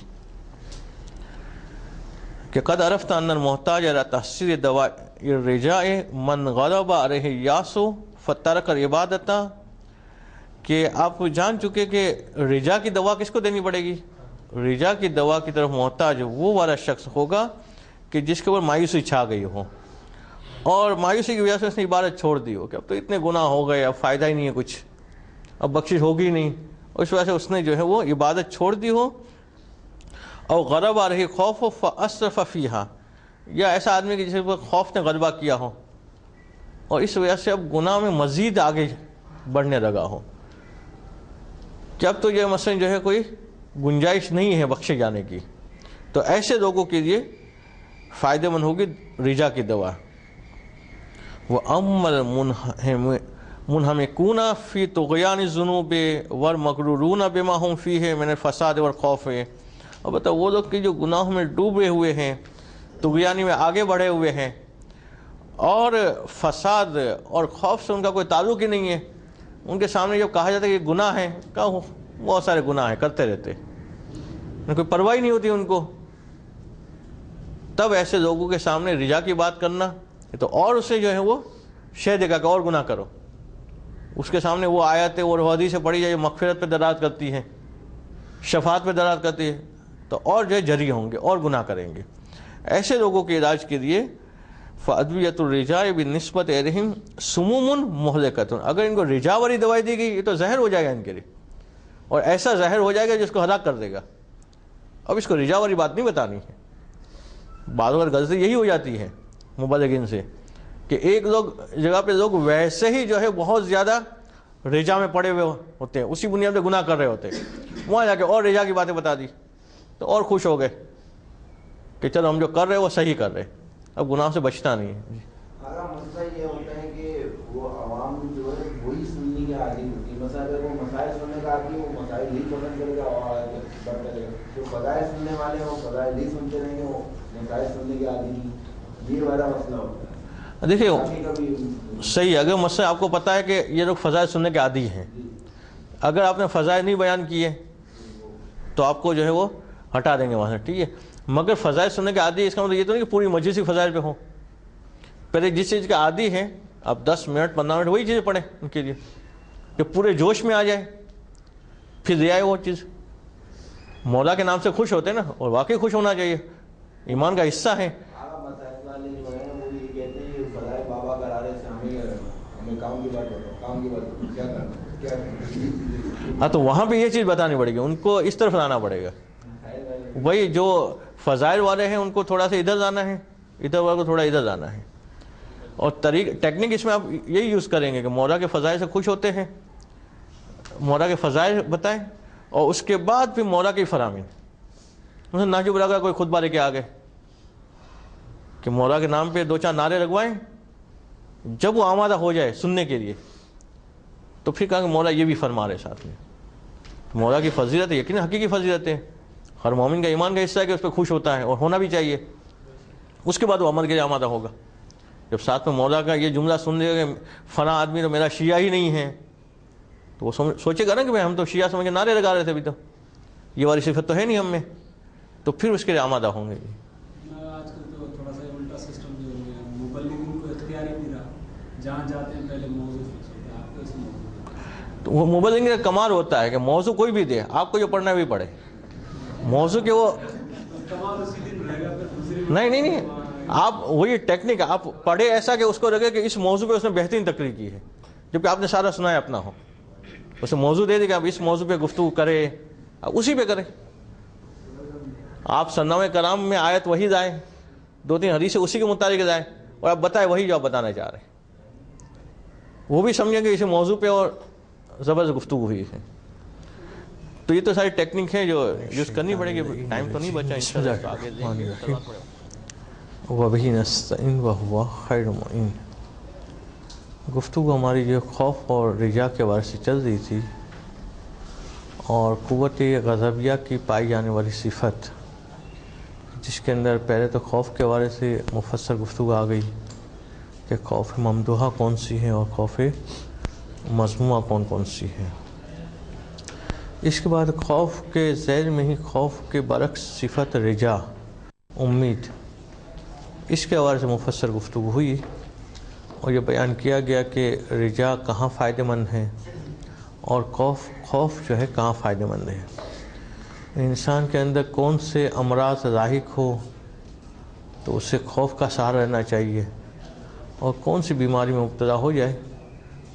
کہ قد عرفت ان المحتاج الى تحصیل دواء الرجاء من غلب علیہ یاس فترک العبادۃ، کہ آپ جان چکے کہ رجا کی دوا کس کو دینی پڑے گی؟ رجا کی دوا کی طرف محتاج وہ والا شخص ہوگا کہ جس کے اوپر مایوسی چھا گئی ہو، اور مایوسی کی وجہ سے اس نے عبادت چھوڑ دی ہو کہ اب تو اتنے گناہ ہو گئے، اب فائدہ ہی نہیں ہے کچھ، اب بخشش ہوگی نہیں، اس وجہ سے اس نے جو ہے وہ عبادت چھوڑ دی ہو۔ اور غلبہ علیہ خوف فاسرف فیہا، یا ایسا آدمی کہ جس پر خوف نے غلبہ کیا ہو اور اس وجہ سے اب گناہ میں مزید آگے بڑھنے لگا ہو، کہ اب تو یہ مثلا جو ہے کوئی گنجائش نہیں ہے بخشے جانے کی، تو ایسے لوگوں کے لیے فائدہ مند ہوگی رجا کی دوا۔ وَأَمَّا الْمُنْهَمِكُونَ فِي طُغْيَانِ الذُّنُوبِ وَالْمَغْرُورُونَ بِمَا هُمْ فِيهِ مِنَ الْفَسَادِ وَالْخَوْفِ، اب بتاؤ وہ لوگ کہ جو گناہوں میں ڈوبے ہوئے ہیں، طغیانی میں آگے بڑھے ہوئے ہیں، اور فساد اور خوف سے ان کا کوئی تعلق ہی نہیں ہے، ان کے سامنے جب کہا جاتا ہے کہ گناہ ہے، کہا بہت سارے گناہ ہیں، کرتے رہتے، کوئی پرواہ نہیں ہوتی ان کو، تب ایسے لوگوں کے سامنے رجا کی بات کرنا تو اور اسے جو ہے وہ شے دے گا کہ اور گناہ کرو، اس کے سامنے وہ آیتیں اور حدیثیں پڑھی جائے مغفرت پہ دلالت کرتی ہیں، شفاعت پہ دلالت کرتی ہے، تو اور جو ہے جری ہوں گے اور گناہ کریں گے۔ ایسے لوگوں کے علاج کے لیے فَأَدْوِيَةُ الرِّجَاءِ بِالنِّسْبَةِ إِلَيْهِمْ سُمُومٌ مُهْلِكَةٌ، اگر ان کو رجا والی دوائی دی گئی یہ تو زہر ہو جائے گا ان کے لیے، اور ایسا زہر ہو جائے گا جس کو ہلاک کر دے گا۔ اب اس کو رجا والی بات نہیں بتانی ہے، بعض اوقات غلطی یہی ہو جاتی ہے مبلغین سے کہ ایک جگہ پہ لوگ ویسے ہی جو ہے بہت زیادہ رجا میں پڑے ہوئے ہوتے ہیں، اسی بنیاد پہ گناہ کر رہے ہوتے ہیں، وہاں جا کے اور رجا کی باتیں بتا دی تو اور خوش ہو گئے کہ چلو ہم جو کر رہے ہیں وہ صحیح کر رہے، اب گناہ سے بچنا نہیں ہے۔ مسئلہ یہ ہوتا ہے کہ وہ عوام جو ہے وہی سننے کے عادی ہوتی ہے، مثلا اگر وہ مسائل سننے کا عادی ہے وہ مسائل ہی پسند کرے گا اور بڑھتا رہے گا، جو فضائل سننے والے ہیں وہ فضائل ہی سنتے رہیں گے، وہ مسائل سننے کے عادی نہیں، یہ والا مسئلہ ہوتا ہے۔ دیکھیے صحیح ہے، اگر مسئلہ آپ کو پتہ ہے کہ یہ لوگ فضائل سننے کے عادی ہیں، اگر آپ نے فضائل نہیں بیان کیے تو آپ کو جو ہے وہ ہٹا دیں گے وہاں سے، ٹھیک ہے. مگر فضائل سننے کے عادی، اس کا مطلب یہ تو نہیں کہ پوری مجلس ہی فضائل پہ ہوں. پہلے جس چیز کے عادی ہیں اب 10 منٹ 15 منٹ وہی چیزیں پڑھیں ان کے لیے، کہ پورے جوش میں آ جائے، پھر دے آئے وہ چیز. مولا کے نام سے خوش ہوتے ہیں نا، اور واقعی خوش ہونا چاہیے، ایمان کا حصہ ہے. ہاں تو وہاں پہ یہ چیز بتانی پڑے گی، ان کو اس طرف لانا پڑے گا. وہی جو فضائل والے ہیں ان کو تھوڑا سا ادھر جانا ہے، ادھر والے کو تھوڑا ادھر جانا ہے. اور ٹیکنیک اس میں آپ یہی یوز کریں گے کہ مولا کے فضائل سے خوش ہوتے ہیں، مولا کے فضائل بتائیں، اور اس کے بعد پھر مولا کی فرامین. ناجو بلا کر کوئی خطبہ لے کے آ گئے کہ مولا کے نام پہ 2-4 نعرے لگوائیں، جب وہ آمادہ ہو جائے سننے کے لیے تو پھر کہا کہ مولا یہ بھی فرما رہے ساتھ میں. مولا کی فضیلت ہے، یقین حقیقی فضیلت ہے، ہر مومن کا ایمان کا حصہ ہے کہ اس پہ خوش ہوتا ہے، اور ہونا بھی چاہیے. اس کے بعد وہ عمل کے لیے آمادہ ہوگا. جب ساتھ میں مولا کا یہ جملہ سن لے گا کہ فلاں آدمی تو میرا شیعہ ہی نہیں ہے، تو وہ سوچے گا نا کہ بھائی ہم تو شیعہ سمجھ کے نعرے لگا رہے تھے، ابھی تو یہ والی صفت تو ہے نہیں ہم میں، تو پھر اس کے لیے آمادہ ہوں گے. آج کل تو تھوڑا سا الٹا سسٹم جو ہو گیا، مبلغین کو اختیار ہی نہیں رہا، جہاں جاتے ہیں پہلے موضوع فکس ہوتا ہے. آپ کو اس موضوع تو وہ مبلغ کا کمال ہوتا ہے کہ موضوع کوئی بھی دے، آپ کو جو پڑھنا ہے بھی پڑھے. موضوع کے وہ نہیں آپ وہی ٹیکنیک آپ پڑھے ایسا کہ اس کو لگے کہ اس موضوع پہ اس نے بہترین تقریر کی ہے، جبکہ آپ نے سارا سنا ہے اپنا ہو. اسے موضوع دے دے کہ آپ اس موضوع پہ گفتگو کرے، اسی پہ کریں. آپ سنّامِ کرام میں آیت وہی جائے، 2-3 حدیثیں اسی کے مطابق جائے، اور آپ بتائیں وہی جو آپ بتانا چاہ رہے ہیں. وہ بھی سمجھیں کہ اس موضوع پہ اور زبردست گفتگو ہوئی ہے. تو یہ تو ساری ٹیکنیک ہے جو یوز کرنی پڑے گی. ٹائم تو نہیں بچا انشاءاللہ، آگے دیں گے. وَبِهِ نَسْتَعِينُ وَهُوَ خَيْرُ الْمُعِينِ. گفتگو ہماری جو خوف اور رجا کے بارے سے چل رہی تھی، اور قوت غضبیہ کی پائی جانے والی صفت، جس کے اندر پہلے تو خوف کے بارے سے مفصل گفتگو آ گئی کہ خوف ممدوحہ کون سی ہے اور خوف مذمومہ کون سی ہے. اس کے بعد خوف کے ذیل میں ہی خوف کے برعکس صفت رجا، امید، اس کے حوالے سے مفصل گفتگو ہوئی، اور یہ بیان کیا گیا کہ رجا کہاں فائدہ مند ہے اور خوف جو ہے کہاں فائدہ مند ہے. انسان کے اندر کون سے امراض لاحق ہو تو اسے خوف کا سہارا رہنا چاہیے، اور کون سی بیماری میں مبتلا ہو جائے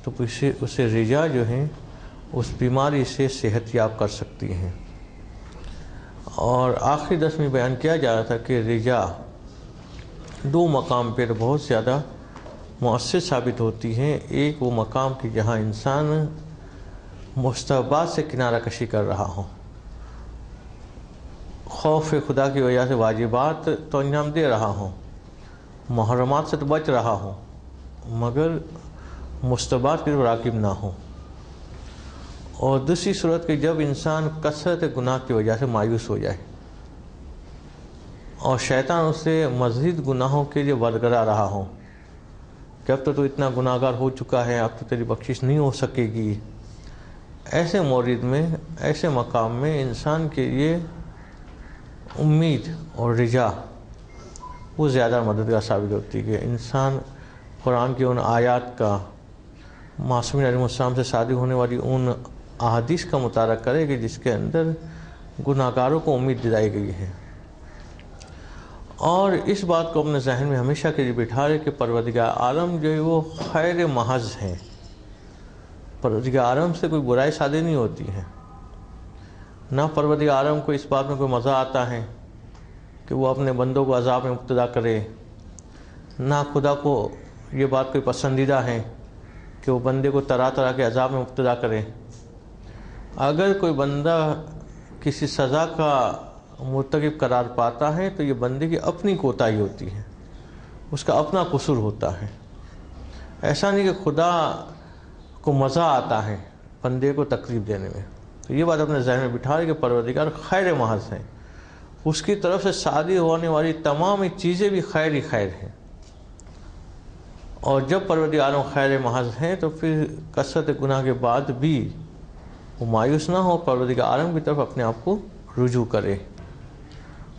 تو اسے رجا جو ہے اس بیماری سے صحت یاب کر سکتی ہیں. اور آخری درس میں بیان کیا جا رہا تھا کہ رجا 2 مقام پر بہت زیادہ مؤثر ثابت ہوتی ہیں. ایک وہ مقام کہ جہاں انسان مستحبات سے کنارہ کشی کر رہا ہو، خوف خدا کی وجہ سے واجبات تو انجام دے رہا ہوں، محرمات سے تو بچ رہا ہوں، مگر مستحبات کی راغب نہ ہوں. اور دوسری صورت کہ جب انسان کثرت گناہ کی وجہ سے مایوس ہو جائے اور شیطان اسے مزید گناہوں کے لیے ورگلا رہا ہو کہ اب تو اتنا گناہ گار ہو چکا ہے، اب تو تیری بخشش نہیں ہو سکے گی. ایسے مورد میں، ایسے مقام میں انسان کے لیے امید اور رجا وہ زیادہ مددگار ثابت ہوتی ہے کہ انسان قرآن کی ان آیات کا، معصومین علیہ السلام سے صادق ہونے والی ان احادیث کا مطالعہ کرے کہ جس کے اندر گناہگاروں کو امید دلائی گئی ہے، اور اس بات کو اپنے ذہن میں ہمیشہ کے لیے بٹھائے کہ پروردگار عالم جو ہے وہ خیر محض ہیں. پروردگار عالم سے کوئی برائی صادر نہیں ہوتی ہے، نہ پروردگار عالم کو اس بات میں کوئی مزہ آتا ہے کہ وہ اپنے بندوں کو عذاب میں مبتلا کرے، نہ خدا کو یہ بات کوئی پسندیدہ ہے کہ وہ بندے کو طرح طرح کے عذاب میں مبتلا کرے. اگر کوئی بندہ کسی سزا کا مرتکب قرار پاتا ہے تو یہ بندے کی اپنی کوتاہی ہوتی ہے، اس کا اپنا قصور ہوتا ہے. ایسا نہیں کہ خدا کو مزہ آتا ہے بندے کو تکلیف دینے میں. تو یہ بات اپنے ذہن میں بٹھا رہے کہ پروردگار خیر محض ہیں، اس کی طرف سے صادر ہونے والی تمام چیزیں بھی خیر ہی خیر ہیں. اور جب پروردگار خیر محض ہیں تو پھر کثرت گناہ کے بعد بھی وہ مایوس نہ ہو، پروردگار عالم کی طرف اپنے آپ کو رجوع کرے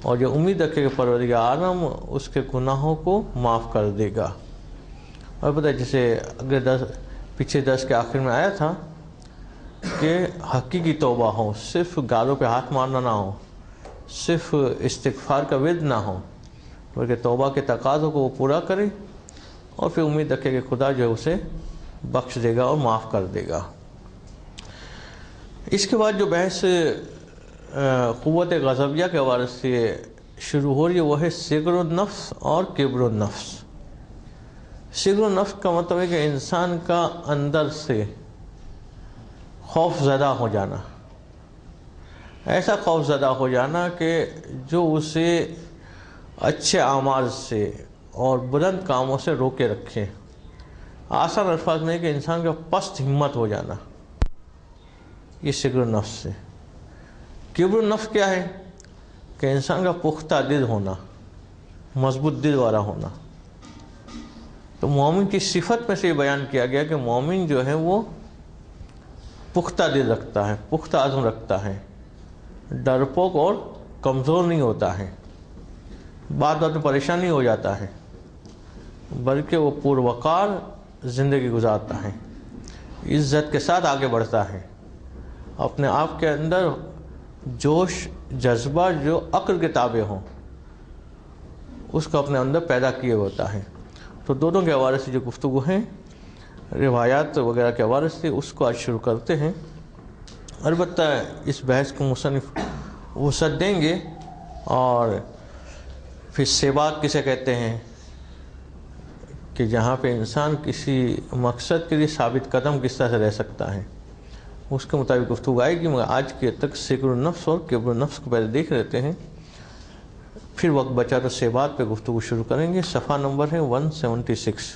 اور جو امید رکھے کہ پروردگار عالم اس کے گناہوں کو معاف کر دے گا۔ اور پتہ ہے جیسے اگلے پچھلے درس کے آخر میں آیا تھا کہ حقیقی توبہ ہو، صرف گالوں پہ ہاتھ مارنا نہ ہو، صرف استغفار کا ورد نہ ہو، بلکہ توبہ کے تقاضوں کو وہ پورا کرے اور پھر امید رکھے کہ خدا جو ہے اسے بخش دے گا اور معاف کر دے گا۔ اس کے بعد جو بحث قوت غضبیہ کے حوالے سے شروع ہو رہی ہے وہ ہے صغر النفس اور کبر النفس۔ صغر النفس کا مطلب ہے کہ انسان کا اندر سے خوف زدہ ہو جانا، ایسا خوف زدہ ہو جانا کہ جو اسے اچھے اعمال سے اور بلند کاموں سے روکے رکھے۔ آسان الفاظ میں ہے کہ انسان کا پست ہمت ہو جانا، یہ صغر النفس سے۔ کبر النفس کیا ہے؟ کہ انسان کا پختہ دل ہونا، مضبوط دل والا ہونا۔ تو مومن کی صفت میں سے یہ بیان کیا گیا کہ مومن جو ہے وہ پختہ دل رکھتا ہے، پختہ عزم رکھتا ہے، ڈرپوک اور کمزور نہیں ہوتا ہے، بات بات میں پریشان نہیں ہو جاتا ہے، بلکہ وہ پروقار زندگی گزارتا ہے، عزت کے ساتھ آگے بڑھتا ہے، اپنے آپ کے اندر جوش جذبہ جو عقل کے تابع ہوں اس کو اپنے اندر پیدا کیے ہوتا ہے۔ تو دونوں کے حوالے سے جو گفتگو ہیں روایات وغیرہ کے حوالے سے اس کو آج شروع کرتے ہیں۔ البتہ اس بحث کو مصنف وسعت دیں گے اور پھر ثبات کسے کہتے ہیں کہ جہاں پہ انسان کسی مقصد کے لیے ثابت قدم کس طرح سے رہ سکتا ہے اس کے مطابق گفتگو آئے گی، مگر آج کے تک صغر النفس اور کبر النفس کو پہلے دیکھ لیتے ہیں، پھر وقت بچا تو ثبات پہ گفتگو شروع کریں گے۔ صفحہ نمبر ہے 176۔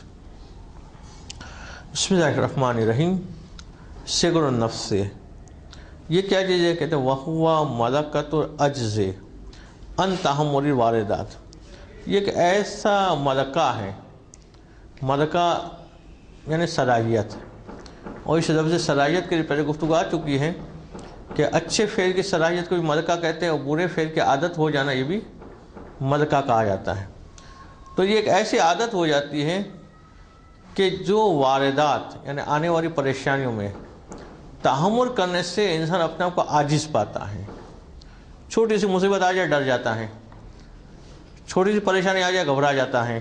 بسم اللہ الرحمن الرحیم۔ صغر النفس سے یہ کیا چیز ہے؟ کہتے ہیں وَهُوَ مَلَكَةُ الْعَجْزِ عَنْ تَحَمُّلِ الْوَارِدَاتِ۔ یہ ایک ایسا ملکہ ہے، ملکہ یعنی صلاحیت، اور اس لفظ صلاحیت کے لیے پہلے گفتگو آ چکی ہے کہ اچھے فعل کی صلاحیت کو بھی ملکہ کہتے ہیں اور برے فعل کی عادت ہو جانا یہ بھی ملکہ کہا جاتا ہے۔ تو یہ ایک ایسی عادت ہو جاتی ہے کہ جو واردات یعنی آنے والی پریشانیوں میں تحمل کرنے سے انسان اپنے آپ کو عاجز پاتا ہے۔ چھوٹی سی مصیبت آ جائے ڈر جاتا ہے، چھوٹی سی پریشانی آ جائے گھبرا جاتا ہے۔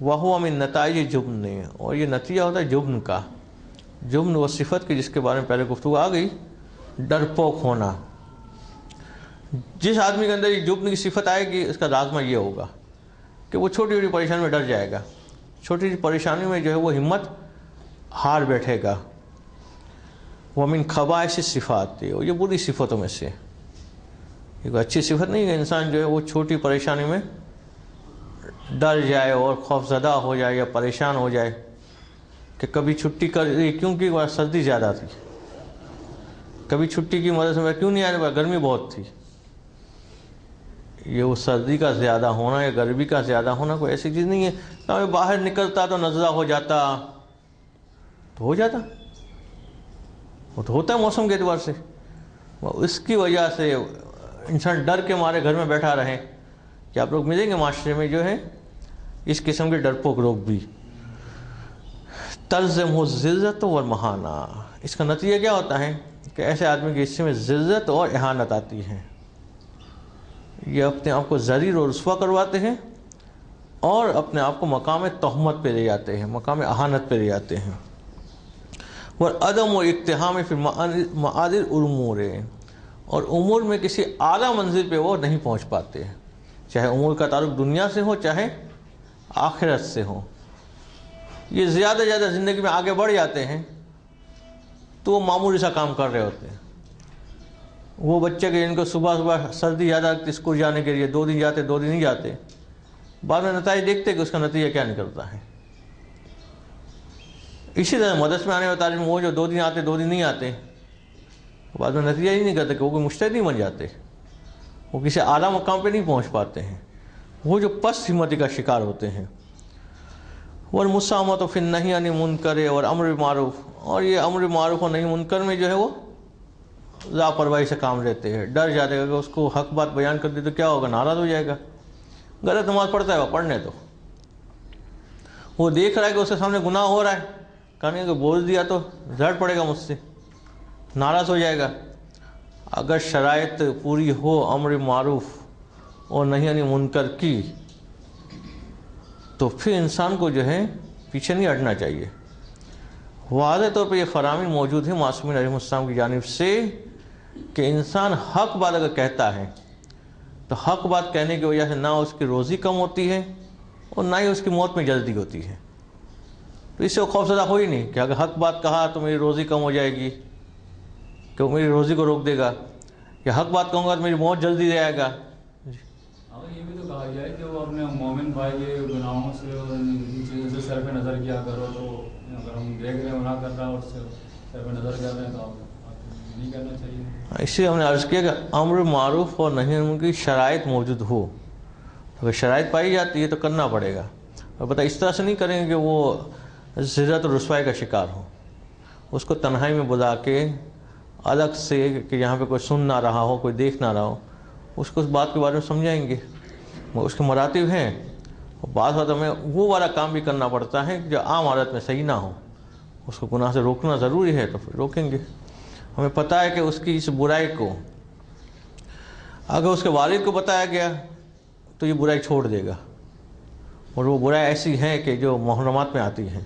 وَهُوَ مِن نَتَائِجِ جُبْنِ، اور یہ نتیجہ ہوتا ہے جبن کا۔ جبن وہ صفت کی جس کے بارے میں پہلے گفتگو آ گئی، ڈرپوک ہونا۔ جس آدمی کے اندر یہ جبن کی صفت آئے گی اس کا لازمہ یہ ہوگا کہ وہ چھوٹی چھوٹی پریشانی میں ڈر جائے گا، چھوٹی سی پریشانی میں جو ہے وہ ہمت ہار بیٹھے گا۔ وَمِن خَبَائِثِ الصِّفَاتِ، اور یہ بری صفتوں میں سے، یہ کوئی اچھی صفت نہیں ہے انسان جو ہے وہ چھوٹی پریشانی میں ڈر جائے اور خوف زدہ ہو جائے یا پریشان ہو جائے کہ کبھی چھٹی کر کیونکہ وہ سردی زیادہ تھی، کبھی چھٹی کی وجہ سے میں کیوں نہیں آنے، گرمی بہت تھی۔ یہ وہ سردی کا زیادہ ہونا یا گرمی کا زیادہ ہونا کوئی ایسی چیز نہیں ہے۔ میں باہر نکلتا تو نزلہ ہو جاتا تو ہو جاتا، وہ تو ہوتا ہے موسم کے اعتبار سے، اس کی وجہ سے انسان ڈر کے مارے گھر میں بیٹھا رہے کہ آپ لوگ ملیں گے معاشرے میں جو ہے اس قسم کے ڈرپوک لوگ بھی۔ تلزمہ الذلۃ والمہانہ، اس کا نتیجہ کیا ہوتا ہے کہ ایسے آدمی کے حصے میں ذلت اور اہانت آتی ہے، یہ اپنے آپ کو ذلیل اور رسوا کرواتے ہیں اور اپنے آپ کو مقام تہمت پہ لے جاتے ہیں، مقام اہانت پہ لے جاتے ہیں۔ وعدم و اقتحام فی معالی الامور، اور امور میں کسی اعلیٰ منزل پہ وہ نہیں پہنچ پاتے، چاہے امور کا تعلق دنیا سے ہو چاہے آخرت سے ہو۔ یہ زیادہ زیادہ زندگی میں آگے بڑھ جاتے ہیں تو وہ معمولی سا کام کر رہے ہوتے ہیں۔ وہ بچے کے جن کو صبح صبح سردی زیادہ لگتی اسکول جانے کے لیے 2 دن جاتے 2 دن نہیں جاتے، بعد میں نتائج دیکھتے کہ اس کا نتیجہ کیا نکلتا ہے۔ اسی طرح مدرسے میں آنے والے طالب وہ جو 2 دن آتے 2 دن نہیں آتے، بعد میں نتیجہ ہی نہیں کرتے کہ وہ کوئی مجتہد نہیں بن جاتے، وہ کسی اعلیٰ مقام پہ نہیں پہنچ پاتے ہیں، وہ جو پست ہمتی کا شکار ہوتے ہیں۔ والمسامحۃ فی النہی عن المنکر اور امر بالمعروف، اور یہ امر معروف اور نہی منکر میں جو ہے وہ لاپرواہی سے کام لیتے ہیں، ڈر جاتے ہیں کہ اس کو حق بات بیان کر دی تو کیا ہوگا، ناراض ہو جائے گا. غلط نماز پڑھتا ہے وہ پڑھنے دو، وہ دیکھ رہا ہے کہ اس کے سامنے گناہ ہو رہا ہے، کہنے کہ بول دیا تو جھڑ پڑے گا مجھ سے، ناراض ہو جائے گا. اگر شرائط پوری ہو امر معروف اور نہی عن منکر کی تو پھر انسان کو جو ہے پیچھے نہیں ہٹنا چاہیے. واضح طور پہ یہ فراہمی موجود ہے معصومین علیہ السلام کی جانب سے کہ انسان حق بات اگر کہتا ہے تو حق بات کہنے کی وجہ سے نہ اس کی روزی کم ہوتی ہے اور نہ ہی اس کی موت میں جلدی ہوتی ہے. تو اس سے وہ خوفزدہ ہو ہی نہیں کہ اگر حق بات کہا تو میری روزی کم ہو جائے گی، کہ وہ میری روزی کو روک دے گا، یا حق بات کہوں گا تو میری موت جلدی دے آئے گا. یہ بھی تو کہا گیا ہے کہ وہ اپنے مومن بھائی کے گناہوں سے اور ان چیزوں سے صرف نظر کیا کرو. تو اگر ہم دیکھ رہے ہیں گناہ کر رہا ہے اور اس سے صرف نظر کر رہے ہیں تو آپ نہیں کرنا چاہیے. اس لیے ہم نے عرض کیا کہ امر معروف اور نہی عن منکر کی شرائط موجود ہو، اگر شرائط پائی جاتی ہے تو کرنا پڑے گا. اور پتہ اس طرح سے نہیں کریں گے کہ وہ ذلت اور رسوائی کا شکار ہو. اس کو تنہائی میں بلا کے الگ سے کہ یہاں پہ کوئی سن نہ رہا ہو، کوئی دیکھ نہ رہا ہو، اس کو اس بات کے بارے میں سمجھائیں گے. اس کے مراتب ہیں، بعض بات ہمیں وہ والا کام بھی کرنا پڑتا ہے جو عام حالت میں صحیح نہ ہو، اس کو گناہ سے روکنا ضروری ہے تو پھر روکیں گے. ہمیں پتہ ہے کہ اس کی اس برائی کو اگر اس کے والد کو بتایا گیا تو یہ برائی چھوڑ دے گا، اور وہ برائی ایسی ہیں کہ جو محرمات میں آتی ہیں،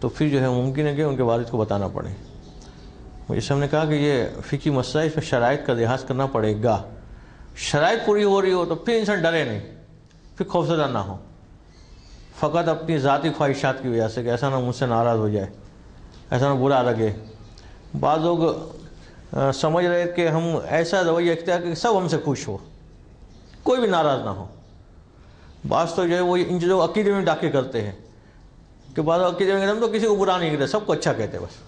تو پھر جو ہے ممکن ہے کہ ان کے والد کو بتانا پڑے. جیسے ہم نے کہا کہ یہ فقہی مسئلہ ہے، اس میں شرائط کا لحاظ کرنا پڑے گا. شرائط پوری ہو رہی ہو تو پھر انسان ڈرے نہیں، پھر خوفزدہ نہ ہو فقط اپنی ذاتی خواہشات کی وجہ سے کہ ایسا نہ مجھ سے ناراض ہو جائے، ایسا نہ برا لگے. بعض لوگ سمجھ رہے کہ ہم ایسا رویہ اختیار کہ سب ہم سے خوش ہو، کوئی بھی ناراض نہ ہو. بعض تو جو ہے وہ ان چیزوں کو عقیدے میں ڈاکے کرتے ہیں کہ بعض عقیدے میں کہتے ہیں ہم تو کسی کو برا نہیں کہتے، سب کو اچھا کہتے ہیں، بس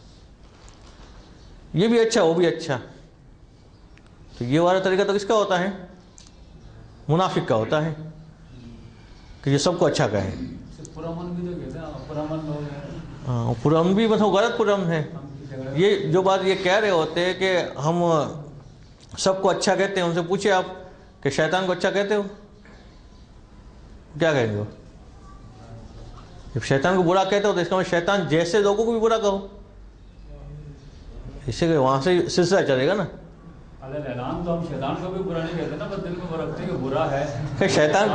یہ بھی اچھا وہ بھی اچھا. تو یہ والا طریقہ تو کس کا ہوتا ہے؟ منافق کا ہوتا ہے کہ یہ سب کو اچھا کہیں. پرامن بھی تو کہتے ہیں، پرامن لوگ ہیں. ہاں، پرامن بھی مطلب غلط پرامن ہے. یہ جو بات یہ کہہ رہے ہوتے ہیں کہ ہم سب کو اچھا کہتے ہیں، ان سے پوچھے آپ کہ شیطان کو اچھا کہتے ہو، کیا کہیں گے؟ جب شیطان کو برا کہتے ہو تو اس کا مطلب شیطان جیسے لوگوں کو بھی برا کہو، اس سے کہ وہاں سے سلسلہ چلے گا نا. اعلان تو ہم شیطان کو بھی برا نہیں کہتے نا، بس دل میں وہ رکھتے ہیں کہ برا ہے شیطان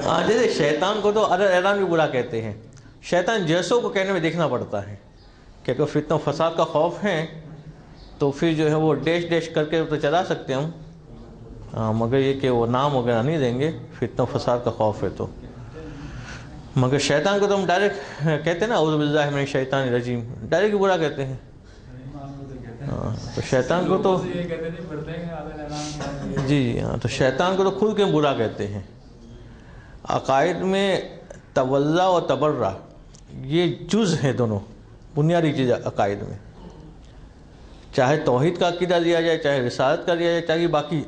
ہاں، جیسے شیطان کو تو اعلان بھی برا کہتے ہیں. شیطان جیسوں کو کہنے میں دیکھنا پڑتا ہے کہ اگر فتنہ و فساد کا خوف ہے تو پھر جو ہے وہ ڈیش ڈیش کر کے تو چلا سکتے ہم، مگر یہ کہ وہ نام وغیرہ نہیں دیں گے، فتنہ و فساد کا خوف ہے تو. مگر شیطان کو تو ہم ڈائریکٹ کہتے ہیں نا اعوذ باللہ من الشیطان الرجیم، ڈائریکٹ برا کہتے ہیں. تو شیطان کو تو جی ہاں، تو شیطان کو تو کھل کے برا کہتے ہیں. عقائد میں تولا اور تبرہ یہ جز ہیں، دونوں بنیادی چیز عقائد میں. چاہے توحید کا عقیدہ دیا جائے، چاہے رسالت کا دیا جائے، چاہے باقی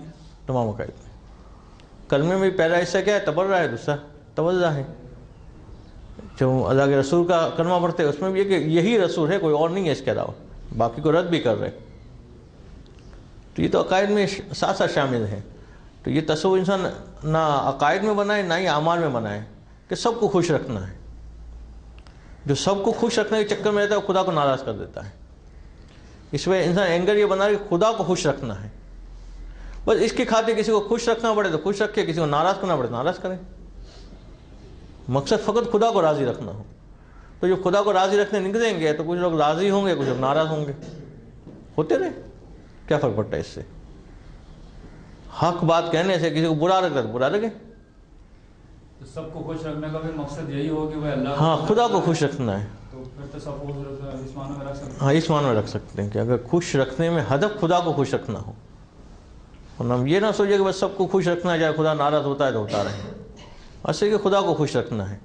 تمام عقائد میں. کلمے میں پہلا حصہ کیا ہے؟ تبرہ ہے، دوسرا تولا ہے. جو اللہ کے رسول کا کلمہ پڑھتے ہیں اس میں بھی یہ کہ یہی رسول ہے، کوئی اور نہیں ہے اس کے علاوہ، باقی کو رد بھی کر رہے. تو یہ تو عقائد میں ساتھ ساتھ شامل ہیں. تو یہ تصور انسان نہ عقائد میں بنائے نہ ہی اعمال میں بنائے کہ سب کو خوش رکھنا ہے. جو سب کو خوش رکھنے کے چکر میں رہتا ہے وہ خدا کو ناراض کر دیتا ہے. اس میں انسان اینگر یہ بنا کہ خدا کو خوش رکھنا ہے، بس اس کی خاطر کسی کو خوش رکھنا پڑے تو خوش رکھے، کسی کو ناراض کرنا پڑے تو ناراض کرے. مقصد فقط خدا کو راضی رکھنا ہو. تو جو خدا کو راضی رکھنے نکلیں گے تو کچھ لوگ راضی ہوں گے، کچھ لوگ ناراض ہوں گے، ہوتے رہے، کیا فرق پڑتا ہے اس سے؟ حق بات کہنے سے کسی کو برا لگتا ہے تو برا لگے. تو سب کو خوش رکھنے کا بھی مقصد یہی ہو کہ وہ اللہ ہاں خدا کو خوش رکھنا ہے. تو پھر تو سب کو اس معنی میں رکھ سکتے ہیں. ہاں اس معنی میں رکھ سکتے ہیں کہ اگر خوش رکھنے میں ہدف خدا کو خوش رکھنا ہو، اور ہم یہ نہ سوچے کہ بس سب کو خوش رکھنا ہے، چاہے خدا ناراض ہوتا ہے تو ہوتا رہے. اصل کہ خدا کو خوش رکھنا ہے،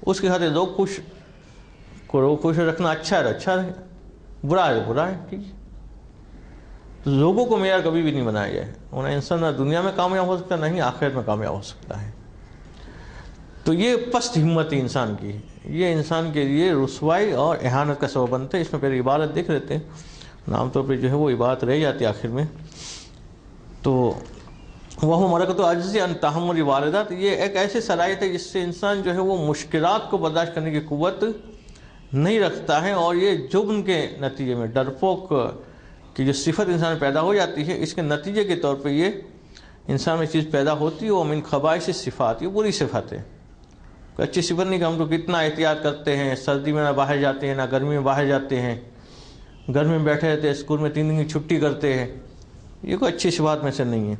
اس کے خاطر لوگ خوش رکھنا اچھا ہے، اچھا رہے، برا ہے برا ہے، ٹھیک ہے. لوگوں کو معیار کبھی بھی نہیں بنایا جائے، انہیں انسان نہ دنیا میں کامیاب ہو سکتا ہے نہ ہی آخرت میں کامیاب ہو سکتا ہے. تو یہ پست ہمتی انسان کی، یہ انسان کے لیے رسوائی اور اہانت کا سبب بنتا ہے. اس میں پہلے عبارت دیکھ لیتے ہیں. عام طور پہ جو ہے وہ عبادت رہ جاتی ہے آخر میں. تو وہ مرکت عجز ان تحمل واردات، یہ ایک ایسی صلاحیت ہے جس سے انسان جو ہے وہ مشکلات کو برداشت کرنے کی قوت نہیں رکھتا ہے، اور یہ جبن کے نتیجے میں ڈرپوک کی جو صفت انسان میں پیدا ہو جاتی ہے، اس کے نتیجے کے طور پہ یہ انسان میں چیز پیدا ہوتی ہے. وہ من خبائث صفات، یہ بری صفت ہے، کوئی اچھی صفت نہیں کہ ہم تو کتنا احتیاط کرتے ہیں، سردی میں نہ باہر جاتے ہیں نہ گرمی میں باہر جاتے ہیں، گھر میں بیٹھے رہتے ہیں، اسکول میں 3 دن کی چھٹی کرتے ہیں. یہ کوئی اچھی صفات میں سے نہیں ہے.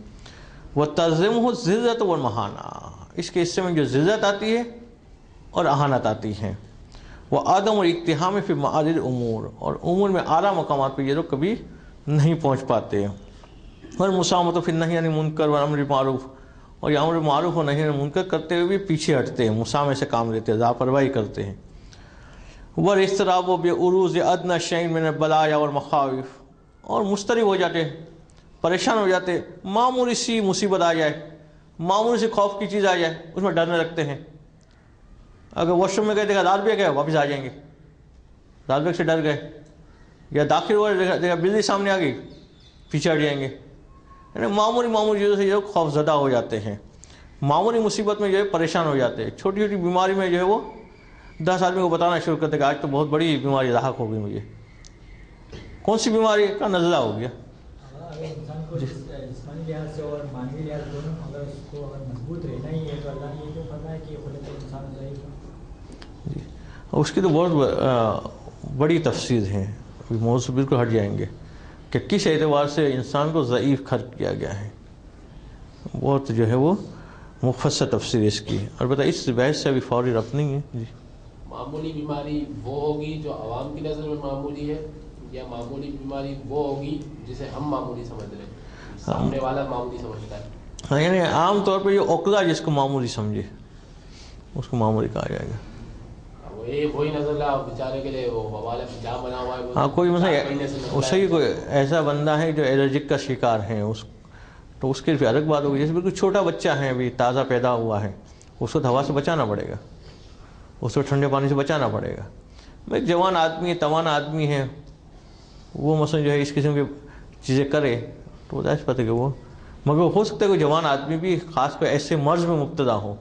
وہ تلزمہ الذلت والمہانہ، اس کے حصے میں جو ذلت آتی ہے اور اہانت آتی ہے. وہ آدم اور اقتحام فی معالی الامور، اور امور میں اعلیٰ مقامات پہ یہ لوگ کبھی نہیں پہنچ پاتے. اور مسامۃ فی النہی عن المنکر والامر بالمعروف، اور یہ امر معروف اور نہی عن المنکر کرتے ہوئے بھی پیچھے ہٹتے ہیں، مسامح سے کام لیتے ہیں، لاپرواہی کرتے ہیں. والاضطراب بعروض ادنی شیء من البلایا والمخاوف، اور مضطرب ہو جاتے، پریشان ہو جاتے، معمولی سی مصیبت آ جائے، معمولی سی خوف کی چیز آ جائے، اس میں ڈرنے لگتے ہیں. اگر واش روم میں گئے دیکھا لال بیگ ہے، واپس آ جائیں گے، لال بیگ سے ڈر گئے. یا داخل ہوا دیکھا بجلی سامنے آ گئی، پیچھے ہٹ جائیں گے. یعنی معمولی چیزوں سے یہ خوف زدہ ہو جاتے ہیں، معمولی مصیبت میں جو ہے پریشان ہو جاتے ہیں. چھوٹی چھوٹی بیماری میں جو ہے وہ 10 آدمی کو بتانا شروع کرتے کہ آج تو بہت بڑی بیماری لاحق ہو گئی مجھے. کون سی بیماری کا نزلہ ہو گیا. اگر انسان کو جسمانی لحاظ سے اور معنوی لحاظ دونوں اگر اس کو اگر مضبوط رہنا ہی ہے تو اللہ نے یہ کیوں فرمایا کہ خلق انسان ضعیف ہے. جی اس کی تو بہت بڑی تفصیل ہے، موضوع بالکل ہٹ جائیں گے کہ کس اعتبار سے انسان کو ضعیف خلق کیا گیا ہے. بہت جو ہے وہ مفصل تفسیر اس کی. البتہ اس بحث سے ابھی فوری ربط نہیں ہے. جی معمولی بیماری وہ ہوگی جو عوام کی نظر میں معمولی ہے، یا معمولی بیماری وہ ہوگی جسے ہم معمولی سمجھ رہے ہیں، سامنے والا معمولی سمجھتا ہے. ہاں یعنی عام طور پہ جو عقدہ جس کو معمولی سمجھے اس کو معمولی کہا جائے گا. وہی نظر لا بیچارے کے لیے وہ وبال جام بنا ہوا ہے. ہاں کوئی مثلا اس سے کوئی ایسا بندہ ہے جو الرجک کا شکار ہے، تو اس کے لیے الگ بات ہوگی. جیسے بالکل چھوٹا بچہ ہے، ابھی تازہ پیدا ہوا ہے، اس کو ہوا سے بچانا پڑے گا، اس کو ٹھنڈے پانی سے بچانا پڑے گا. ایک جوان آدمی ہے، توانا آدمی ہے، وہ مثلا جو ہے اس قسم کی چیزیں کرے تو ظاہر پتہ کہ وہ، مگر ہو سکتا ہے کوئی جوان آدمی بھی خاص کر ایسے مرض میں مبتلا ہو،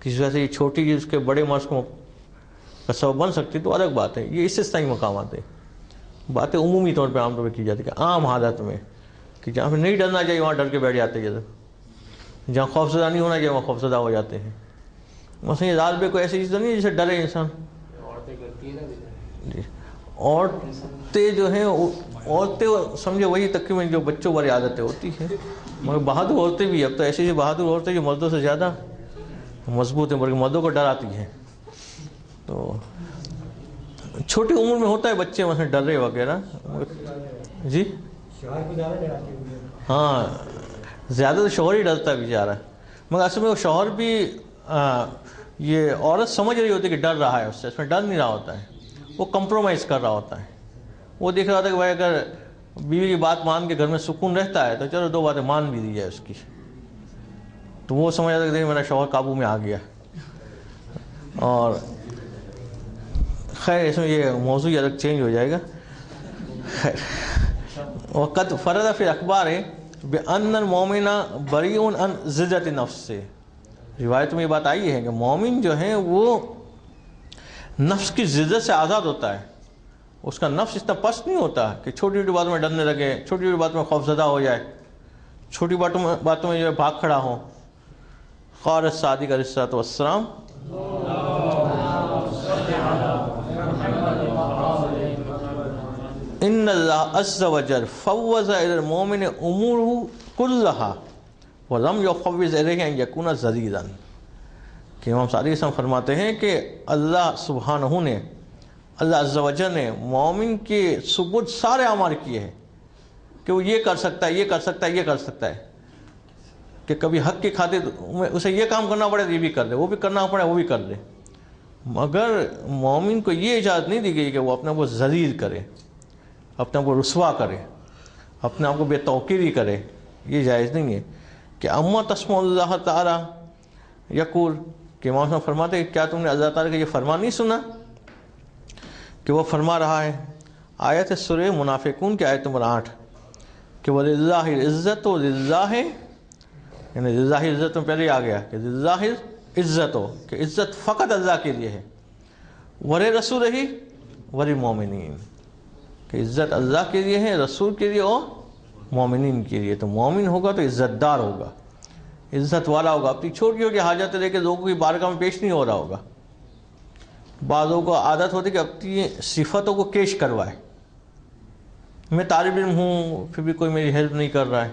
کسی وجہ سے یہ چھوٹی چیز اس کے بڑے مرض کا سبب بن سکتی، تو الگ بات ہے. یہ استثنائی مقامات ہے. باتیں عمومی طور پہ عام طور پہ کی جاتی ہے کہ عام حالت میں کہ جہاں پہ نہیں ڈرنا چاہیے وہاں ڈر کے بیٹھ جاتے ہیں، جہاں خوفزدہ نہیں ہونا چاہیے وہاں خوفزدہ ہو جاتے ہیں. مثلا یہ لال بیگ کوئی ایسی چیز نہیں ہے جسے ڈرے انسان. جی عورتیں جو ہیں، عورتیں سمجھے وہی تقریباً جو بچوں والی عادتیں ہوتی ہیں، مگر بہادر عورتیں بھی، اب تو ایسی بہادر عورتیں جو مردوں سے زیادہ مضبوط ہیں، بلکہ مردوں کو ڈراتی ہیں. تو چھوٹی عمر میں ہوتا ہے بچے مثلا ڈر رہے وغیرہ. جی شوہر کو زیادہ ڈراتے ہوئے. ہاں زیادہ تو شوہر ہی ڈرتا ہے بیچارہ، مگر اصل میں وہ شوہر بھی یہ عورت سمجھ رہی ہوتی ہے کہ ڈر رہا ہے، اس سے، اس میں ڈر نہیں رہا ہوتا ہے، وہ کمپرومائز کر رہا ہوتا ہے. وہ دیکھ رہا ہوتا ہے کہ بھائی اگر بیوی کی بات مان کے گھر میں سکون رہتا ہے تو چلو 2 باتیں مان بھی دی جائے اس کی. تو وہ سمجھ آتا ہے کہ میرا شوہر قابو میں آ گیا. اور خیر اس میں یہ موضوع الگ چینج ہو جائے گا. خیر وقت فرد فی اخبار بأن المؤمن بریء عن ذلت نفس سے، روایت میں یہ بات آئی ہے کہ مومن جو ہے وہ نفس کی ذلت سے آزاد ہوتا ہے. اس کا نفس اتنا پست نہیں ہوتا کہ چھوٹی چھوٹی باتوں میں ڈرنے لگے، چھوٹی چھوٹی بات میں خوفزدہ ہو جائے، چھوٹی باتوں میں جو ہے بھاگ کھڑا ہو. قال الصادق علیہ الصلوۃ والسلام ان اللہ عز وجل فوض الی المؤمن امورہ کلہا ولم یفوض الیہ ان یکون ذلیلا. کہ امام صادق علیہ السلام فرماتے ہیں کہ اللہ سبحانہ نے، اللہ عز وجل نے مومن کے ثبوت سارے اعمال کیے ہیں کہ وہ یہ کر سکتا ہے، یہ کر سکتا ہے، یہ کر سکتا ہے، کہ کبھی حق کی خاطر اسے یہ کام کرنا پڑے تو یہ بھی کر دے، وہ بھی کرنا پڑے وہ بھی کر دے. مگر مومن کو یہ اجازت نہیں دی گئی کہ وہ اپنے آپ کو ذلیل کرے، اپنے آپ کو رسوا کرے، اپنے آپ کو بے توقیری کرے. یہ جائز نہیں ہے. کہ اما تسمع اللہ تعالی یقول، کہ امام صاحب فرماتے ہیں کیا تم نے اللہ تعالیٰ کا یہ فرمان نہیں سنا کہ وہ فرما رہا ہے آیت ہے سورہ منافقون کی آیت نمبر 8 کہ وَلِلَّهِ الْعِزَّةُ لِلَّهِ، یعنی للہ عزت میں پہلے ہی آ گیا کہ للہ عزت ہو، کہ عزت فقط اللہ کے لیے ہے، وَلِرَسُولِهِ وَلِلْمُؤْمِنِينَ، کہ عزت اللہ کے لیے ہے، رسول کے لیے اور مومنین کے لیے۔ تو مومن ہوگا تو عزت دار ہوگا، عزت والا ہوگا، اپنی چھوٹی چھوٹی حاجت لے کے لوگوں کی بارگاہ میں پیش نہیں ہو رہا ہوگا۔ بعض لوگوں کو عادت ہوتی ہے کہ اپنی صفتوں کو پیش کروائے، میں طالب علم ہوں پھر بھی کوئی میری ہیلپ نہیں کر رہا ہے،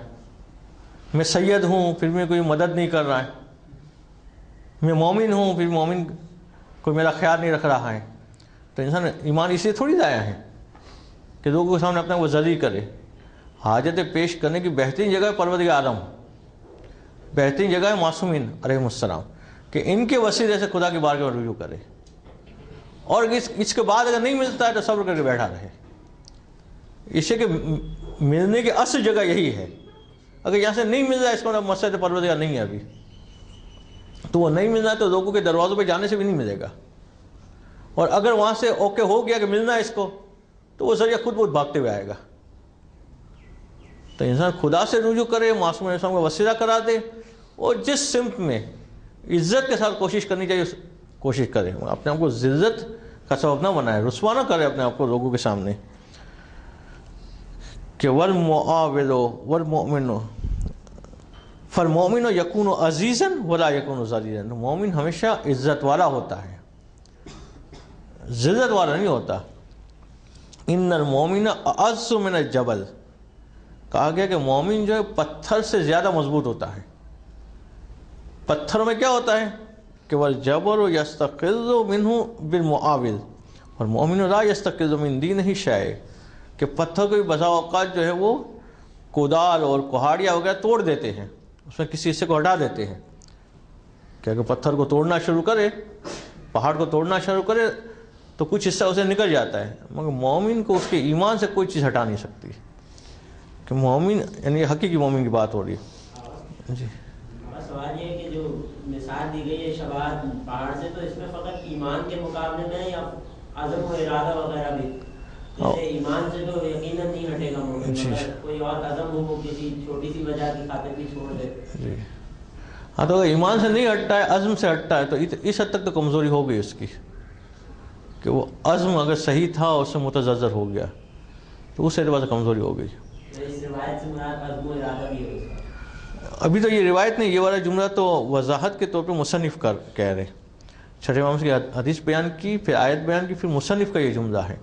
میں سید ہوں پھر بھی کوئی مدد نہیں کر رہا ہے، میں مومن ہوں پھر مومن کوئی میرا خیال نہیں رکھ رہا ہے۔ تو انسان ایمان اس لیے تھوڑی لایا ہے کہ لوگوں کے سامنے اپنا وہ ذلیل کرے۔ حاجتیں پیش کرنے کی بہترین جگہ ہے پروردگار عالم، بہترین جگہ ہے معصومین علیہ السلام، کہ ان کے وسیلے سے خدا کی بارگاہ میں رجوع کرے، اور اس کے بعد اگر نہیں ملتا ہے تو صبر کر کے بیٹھا رہے۔ اسے کہ ملنے کی اصل جگہ یہی ہے، اگر یہاں سے نہیں مل رہا ہے اس کا مطلب مسجد پروردگار نہیں ہے ابھی، تو وہ نہیں ملنا ہے تو لوگوں کے دروازوں پہ جانے سے بھی نہیں ملے گا، اور اگر وہاں سے اوکے ہو گیا کہ ملنا ہے اس کو تو وہ ذریعہ خود بہت بھاگتے ہوئے آئے گا۔ تو انسان خدا سے رجوع کرے، معصوم علیہ السلام کا وسیلہ کرا دے، اور جس سمت میں عزت کے ساتھ کوشش کرنی چاہیے کوشش کرے، اپنے آپ کو ذلت کا سبب نہ بنائے، رسوا نہ کرے اپنے آپ کو لوگوں کے سامنے۔ کہ والمعاوض والمؤمن فالمؤمن یکون عزیزا ولا یکون ذلیلا، مومن ہمیشہ عزت والا ہوتا ہے، ذلت والا نہیں ہوتا۔ ان المؤمن اعز من الجبل، کہا گیا کہ مومن جو ہے پتھر سے زیادہ مضبوط ہوتا ہے۔ پتھروں میں کیا ہوتا ہے کہ والجبل یستقل منہ بالمعاوض والمؤمن لا یستقل من دینہ شیء، کہ پتھر کو بھی بسا اوقات جو ہے وہ کودال اور کہاڑیاں وغیرہ توڑ دیتے ہیں، اس میں کسی حصے کو ہٹا دیتے ہیں، کہ اگر پتھر کو توڑنا شروع کرے، پہاڑ کو توڑنا شروع کرے تو کچھ حصہ اسے نکل جاتا ہے، مگر مومن کو اس کے ایمان سے کوئی چیز ہٹا نہیں سکتی، کہ مومن یعنی حقیقی مومن کی بات ہو رہی ہے۔ جی سوال یہ ہے کہ جو مثال دی گئی ہے شباہت پہاڑ سے، تو اس میں فقط ایمان کے مقابلے میں یا عزم و ارادہ وغیرہ بھی؟ جیسے ایمان سے تو یقیناً نہیں ہٹے گا مومن، اگر کوئی اور عزم ہو وہ کسی چھوٹی سی وجہ کی خاطر بھی چھوڑ دے۔ جی ہاں، تو اگر ایمان سے نہیں ہٹتا ہے، عزم سے ہٹتا ہے، تو اس حد تک تو کمزوری ہو گئی اس کی، کہ وہ عزم اگر صحیح تھا اور اس سے متزلزل ہو گیا تو اس اعتبار سے کمزوری ہو گئی۔ اس روایت سے مراد عزم و ارادہ بھی ہے؟ ابھی تو یہ روایت نہیں، یہ والا جملہ تو وضاحت کے طور پہ مصنف کہہ رہے ہیں، چھٹے امام سے حدیث بیان کی، پھر آیت بیان کی، پھر مصنف کا یہ جملہ ہے۔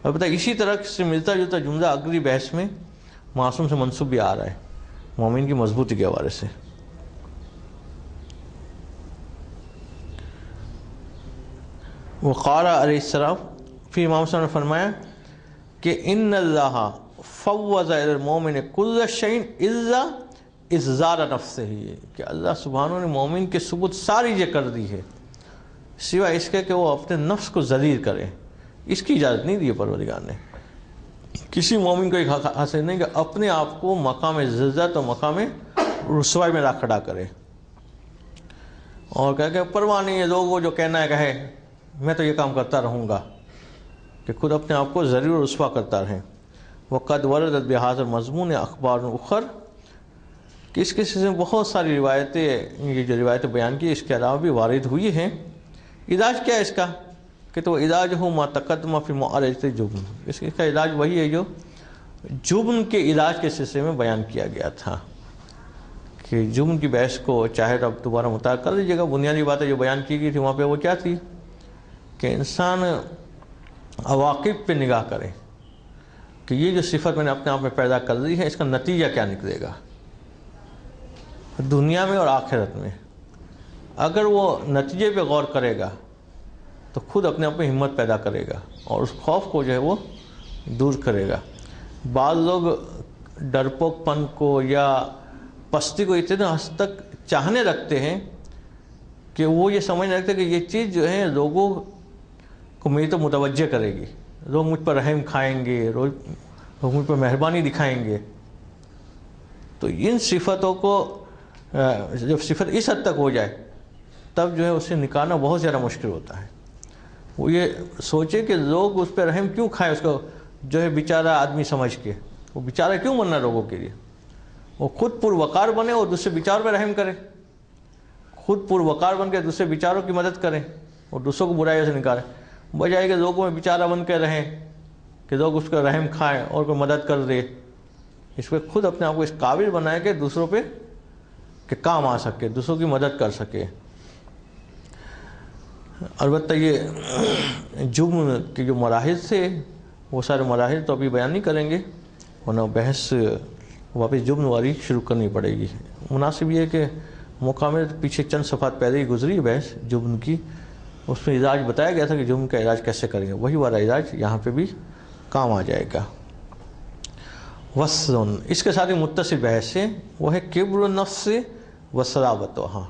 البتہ اسی طرح سے ملتا جلتا جملہ اگلی بحث میں معصوم سے منسوب بھی آ رہا ہے، مومن کی مضبوطی کے حوالے سے۔ وقال علیہ السلام، پھر امام صاحب نے فرمایا کہ ان اللہ فوض الی المؤمن کل شیء الا اظہار نفسہ، کہ اللہ سبحانہ نے مومن کے ثبوت ساری یہ کر دی ہے سوائے اس کے کہ وہ اپنے نفس کو ذلیل کرے، اس کی اجازت نہیں دی ہے پروردگار نے۔ کسی مومن کو ایک حق حاصل نہیں کہ اپنے آپ کو مقام عزت اور مقام رسوائی میں لا کھڑا کرے، اور کہ پرواہ نہیں ہے لوگوں جو کہنا ہے کہے، میں تو یہ کام کرتا رہوں گا، کہ خود اپنے آپ کو ذلیل و رسوا کرتا رہے۔ وقد وردت بہذا المضمون اخبار اخر، کہ اس کے سلسلے میں بہت ساری روایتیں، یہ جو روایتیں بیان کی اس کے علاوہ بھی وارد ہوئی ہیں۔ علاج کیا ہے اس کا؟ کہ تو علاج ہو ما تقدم فی معالجۃ الجبن، اس کا علاج وہی ہے جو جبن کے علاج کے سلسلے میں بیان کیا گیا تھا، کہ جبن کی بحث کو چاہے تو اب دوبارہ مطالعہ کر لیجیے گا۔ بنیادی باتیں جو بیان کی گئی تھی وہاں پہ وہ کیا تھی کہ انسان عواقب پہ نگاہ کرے، کہ یہ جو صفت میں نے اپنے آپ میں پیدا کر لی ہے اس کا نتیجہ کیا نکلے گا دنیا میں اور آخرت میں۔ اگر وہ نتیجے پہ غور کرے گا تو خود اپنے آپ میں ہمت پیدا کرے گا اور اس خوف کو جو ہے وہ دور کرے گا۔ بعض لوگ ڈرپوک پن کو یا پستی کو اتنے حد تک چاہنے رکھتے ہیں کہ وہ یہ سمجھنے رکھتے ہیں کہ یہ چیز جو ہے لوگوں کو میری تو متوجہ کرے گی، لوگ مجھ پر رحم کھائیں گے، لوگ مجھ پر مہربانی دکھائیں گے۔ تو ان صفتوں کو جب صفت اس حد تک ہو جائے تب جو ہے اسے نکالنا بہت زیادہ مشکل ہوتا ہے۔ وہ یہ سوچے کہ لوگ اس پہ رحم کیوں کھائیں، اس کو جو ہے بیچارہ آدمی سمجھ کے، وہ بیچارہ کیوں بننا لوگوں کے لیے؟ وہ خود پروقار بنے اور دوسرے بیچاروں پہ رحم کرے، خود پروقار بن کے دوسرے بیچاروں کی مدد کریں اور دوسروں کو برائیوں سے نکالیں، بجائے کہ لوگوں میں بیچارہ بن کے رہیں کہ لوگ اس کا رحم کھائیں اور کوئی مدد کر دے۔ اس پہ خود اپنے آپ کو اس قابل بنائے کہ دوسروں پہ کہ کام آ سکے، دوسروں کی مدد کر سکے۔ البتہ یہ جرم کے جو مراحل تھے وہ سارے مراحل تو ابھی بیان نہیں کریں گے، ورنہ بحث واپس جرم والی شروع کرنی پڑے گی۔ مناسب یہ ہے کہ موقع میں پیچھے چند صفحات پہلے ہی گزری بحث جرم کی، اس میں علاج بتایا گیا تھا کہ جرم کا علاج کیسے کریں گے، وہی والا علاج یہاں پہ بھی کام آ جائے گا۔ وصل، اس کے ساتھ ہی متصل بحث ہے، وہ ہے کبر النفس و صلابتها۔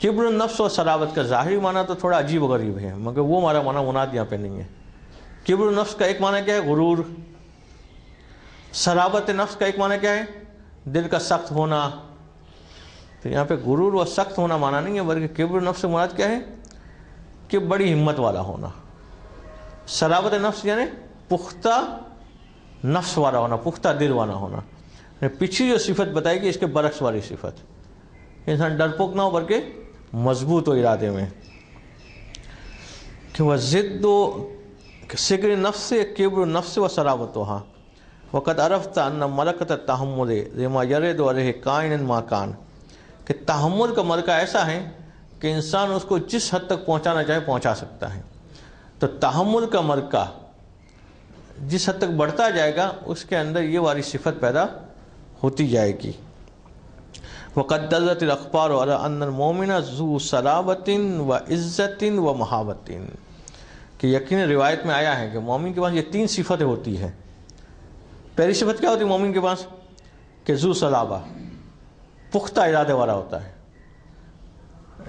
کبر النفس و صلابت کا ظاہری معنی تو تھوڑا عجیب و غریب ہے، مگر وہ ہمارا معنی مناد یہاں پہ نہیں ہے۔ کبر النفس کا ایک معنی کیا ہے؟ غرور۔ صلابت نفس کا ایک معنی کیا ہے؟ دل کا سخت ہونا۔ تو یہاں پہ غرور و سخت ہونا معنی نہیں ہے، بلکہ کبر النفس سے مراد کیا ہے کہ بڑی ہمت والا ہونا۔ صلابت نفس یعنی پختہ نفس والا ہونا، پختہ دل والا ہونا۔ پچھلی جو صفت بتائی گی اس کے برعکس والی صفت، انسان ڈرپوک نہ ہو بلکہ مضبوط ہو ارادے میں۔ کہ وہ ضد و سکر نفس کبر النفس و صلابتها وقد عرفت ان ملکۃ التحمل لما یرد علیہ کائن ما کان، کہ تحمل کا ملکہ ایسا ہے کہ انسان اس کو جس حد تک پہنچانا چاہے پہنچا سکتا ہے۔ تو تحمل کا ملکہ جس حد تک بڑھتا جائے گا اس کے اندر یہ والی صفت پیدا ہوتی جائے گی۔ وقد دلت الاخبار علی ان المؤمن ذو صلابۃ و عزت و محابۃ، کہ یقین روایت میں آیا ہے کہ مومن کے پاس یہ تین صفتیں ہوتی ہیں۔ پہلی صفت کیا ہوتی ہے مومن کے پاس؟ کہ ذو صلابہ، پختہ ارادے والا ہوتا ہے،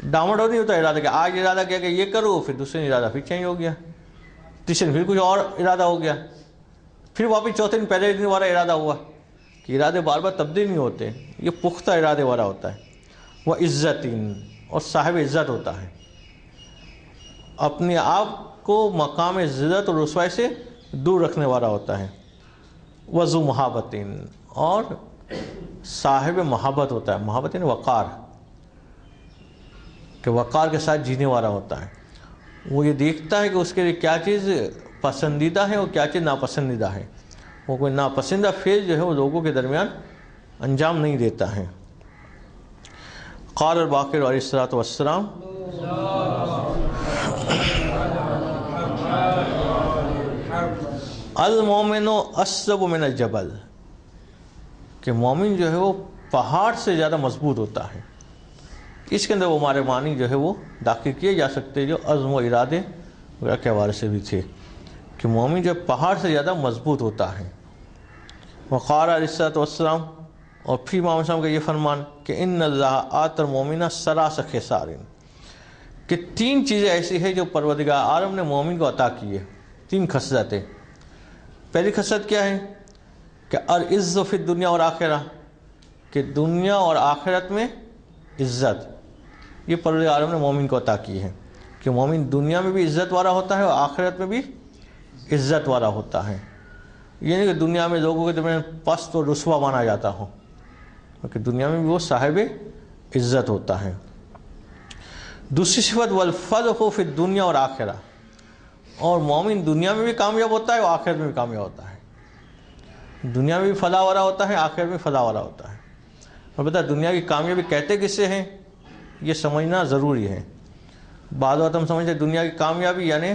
ڈامڈ نہیں ہوتا ارادہ، کہ آج ارادہ کیا کہ یہ کرو، پھر دوسرے دن ارادہ پھر چینج ہو گیا، تیسرے دن پھر کچھ اور ارادہ ہو گیا، پھر واپس چوتھے دن پہلے دن والا ارادہ ہوا، کہ ارادے بار بار تبدیل نہیں ہوتے، یہ پختہ ارادے والا ہوتا ہے۔ وہ عزت، اور صاحب عزت ہوتا ہے، اپنے آپ کو مقام عزت اور رسوائی سے دور رکھنے والا ہوتا ہے۔ وذو محابت، اور صاحب محبت ہوتا ہے، محبت یعنی وقار، کہ وقار کے ساتھ جینے والا ہوتا ہے۔ وہ یہ دیکھتا ہے کہ اس کے لیے کیا چیز پسندیدہ ہے اور کیا چیز ناپسندیدہ ہے، وہ کوئی ناپسندیدہ فعل جو ہے وہ لوگوں کے درمیان انجام نہیں دیتا ہے۔ قال الباقر علیہ الصلوۃ والسلام، المومن اصلب من الجبل، کہ مومن جو ہے وہ پہاڑ سے زیادہ مضبوط ہوتا ہے۔ اس کے اندر وہ ہمارے معنی جو ہے وہ داخل کیے جا سکتے جو عزم و ارادے وغیرہ کے حوالے سے بھی تھے، کہ مومن جو پہاڑ سے زیادہ مضبوط ہوتا ہے۔ وقال علیہ الصلوۃ والسلام، اور پھر امام صاحب کا یہ فرمان کہ ان اللہ آت المومن ثلاث خصال، کہ تین چیزیں ایسی ہیں جو پروردگار عالم نے مومن کو عطا کی ہے، تین خصلتیں۔ پہلی خصلت کیا ہے؟ کہ العز فی الدنیا اور آخرہ، کہ دنیا اور آخرت میں عزت، یہ پروردگار عالم نے مومن کو عطا کی ہے، کہ مومن دنیا میں بھی عزت والا ہوتا ہے اور آخرت میں بھی عزت والا ہوتا ہے۔ یہ نہیں کہ دنیا میں لوگوں کے درمیان پست اور رسوا مانا جاتا ہو، کیونکہ دنیا میں بھی وہ صاحب عزت ہوتا ہے۔ دوسری صفت والفلاح فی الدنیا اور آخرہ، اور مومن دنیا میں بھی کامیاب ہوتا ہے اور آخرت میں بھی کامیاب ہوتا ہے، دنیا میں بھی فلاح والا ہوتا ہے، آخرت میں فلاح والا ہوتا ہے۔ اور بتا دنیا کی کامیابی کہتے کسے ہیں یہ سمجھنا ضروری ہے۔ بعض وقت ہم سمجھتے ہیں دنیا کی کامیابی یعنی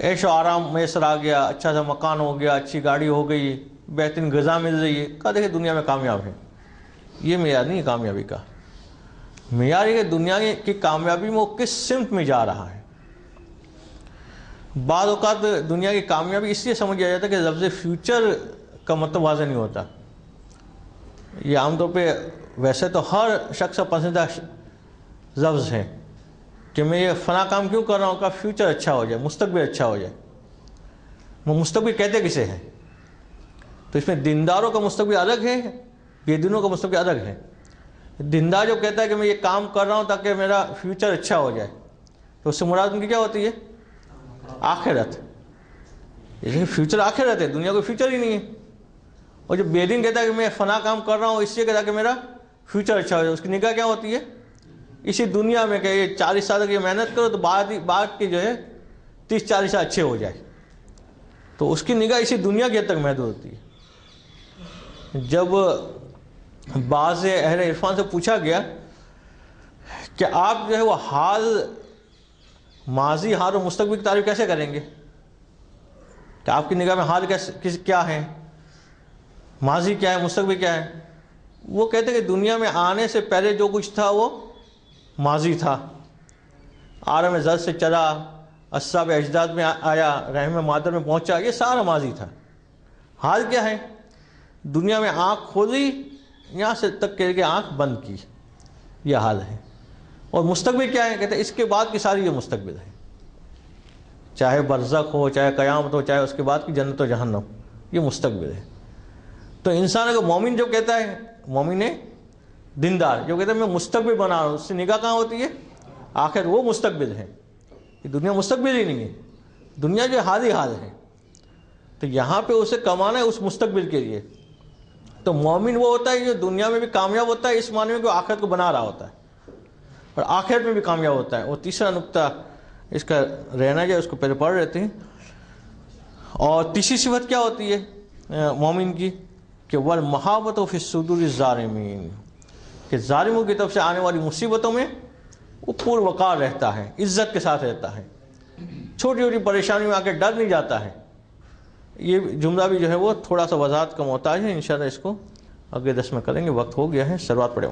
عیش و آرام میسر آ گیا، اچھا سا مکان ہو گیا، اچھی گاڑی ہو گئی، بہترین غذا مل رہی ہے، کہا دیکھیں دنیا میں کامیاب ہے۔ یہ معیار نہیں ہے کامیابی کا، معیار یہ کہ دنیا کی کامیابی میں وہ کس سمت میں جا رہا ہے۔ بعض اوقات دنیا کی کامیابی اس لیے سمجھ جاتا ہے کہ لفظ فیوچر کا مطلب واضح نہیں ہوتا۔ یہ عام طور پہ ویسے تو ہر شخص کا پسندیدہ لفظ ہے کہ میں یہ فلاں کام کیوں کر رہا ہوں، کا فیوچر اچھا ہو جائے، مستقبل اچھا ہو جائے۔ وہ مستقبل کہتے کسے ہیں؟ تو اس میں دینداروں کا مستقبل الگ ہے، بے دینوں کا مستقبل الگ ہے۔ دیندار جو کہتا ہے کہ میں یہ کام کر رہا ہوں تاکہ میرا فیوچر اچھا ہو جائے، تو اس سے مراد ان کی کیا ہوتی ہے؟ آخرت۔ جیسے فیوچر آخرت ہے، دنیا کوئی فیوچر ہی نہیں ہے. اور جو بے دین کہتا ہے کہ میں فنا کام کر رہا ہوں اس لیے کہتا ہے کہ میرا فیوچر اچھا ہو جائے، اس کی نگاہ کیا ہوتی ہے؟ اسی دنیا میں کہ یہ 40 سال تک یہ محنت کرو تو بعد کی جو ہے 30-40 سال اچھے ہو جائے، تو اس کی نگاہ اسی دنیا کی حد تک محدود ہوتی ہے. جب بعض اہل عرفان سے پوچھا گیا کہ آپ جو ہے وہ حال، ماضی، حال اور مستقبل کی تعریف کیسے کریں گے، کہ آپ کی نگاہ میں حال کیا ہے، ماضی کیا ہے، مستقبل کیا ہے؟ وہ کہتے ہیں کہ دنیا میں آنے سے پہلے جو کچھ تھا وہ ماضی تھا. عالم زر سے چلا، اصحاب اجداد میں آیا، رحم مادر میں پہنچا، یہ سارا ماضی تھا. حال کیا ہے؟ دنیا میں آنکھ کھولی، یہاں سے تک کہ آنکھ بند کی، یہ حال ہے. اور مستقبل کیا ہے؟ کہتے ہیں اس کے بعد کی ساری یہ مستقبل ہے، چاہے برزخ ہو، چاہے قیامت ہو، چاہے اس کے بعد کی جنت و جہنم، یہ مستقبل ہے. تو انسان کو مومن جو کہتا ہے، مومن دیندار جو کہتا ہے میں مستقبل بنا رہا ہوں، اس سے نگاہ کہاں ہوتی ہے؟ آخر وہ مستقبل ہے. یہ دنیا مستقبل ہی نہیں ہے، دنیا جو حال ہی حال ہے. تو یہاں پہ اسے کمانا ہے اس مستقبل کے لیے. تو مومن وہ ہوتا ہے جو دنیا میں بھی کامیاب ہوتا ہے، اس معنی میں کہ آخرت کو بنا رہا ہوتا ہے، اور آخرت میں بھی کامیاب ہوتا ہے. اور تیسرا نقطہ اس کا رہنا جو اس کو پہلے پڑھ رہتے ہیں. اور تیسری صفت کیا ہوتی ہے مومن کی؟ کہ والمحابۃ فی الصدور الظالمین، کہ ظالموں کی طرف سے آنے والی مصیبتوں میں وہ پر وقار رہتا ہے، عزت کے ساتھ رہتا ہے، چھوٹی چھوٹی پریشانی میں آ کے ڈر نہیں جاتا ہے. یہ جملہ بھی جو ہے وہ تھوڑا سا وضاحت کا محتاج ہے، انشاءاللہ اس کو اگلے درس میں کریں گے. وقت ہو گیا ہے، سلوات پڑھیں.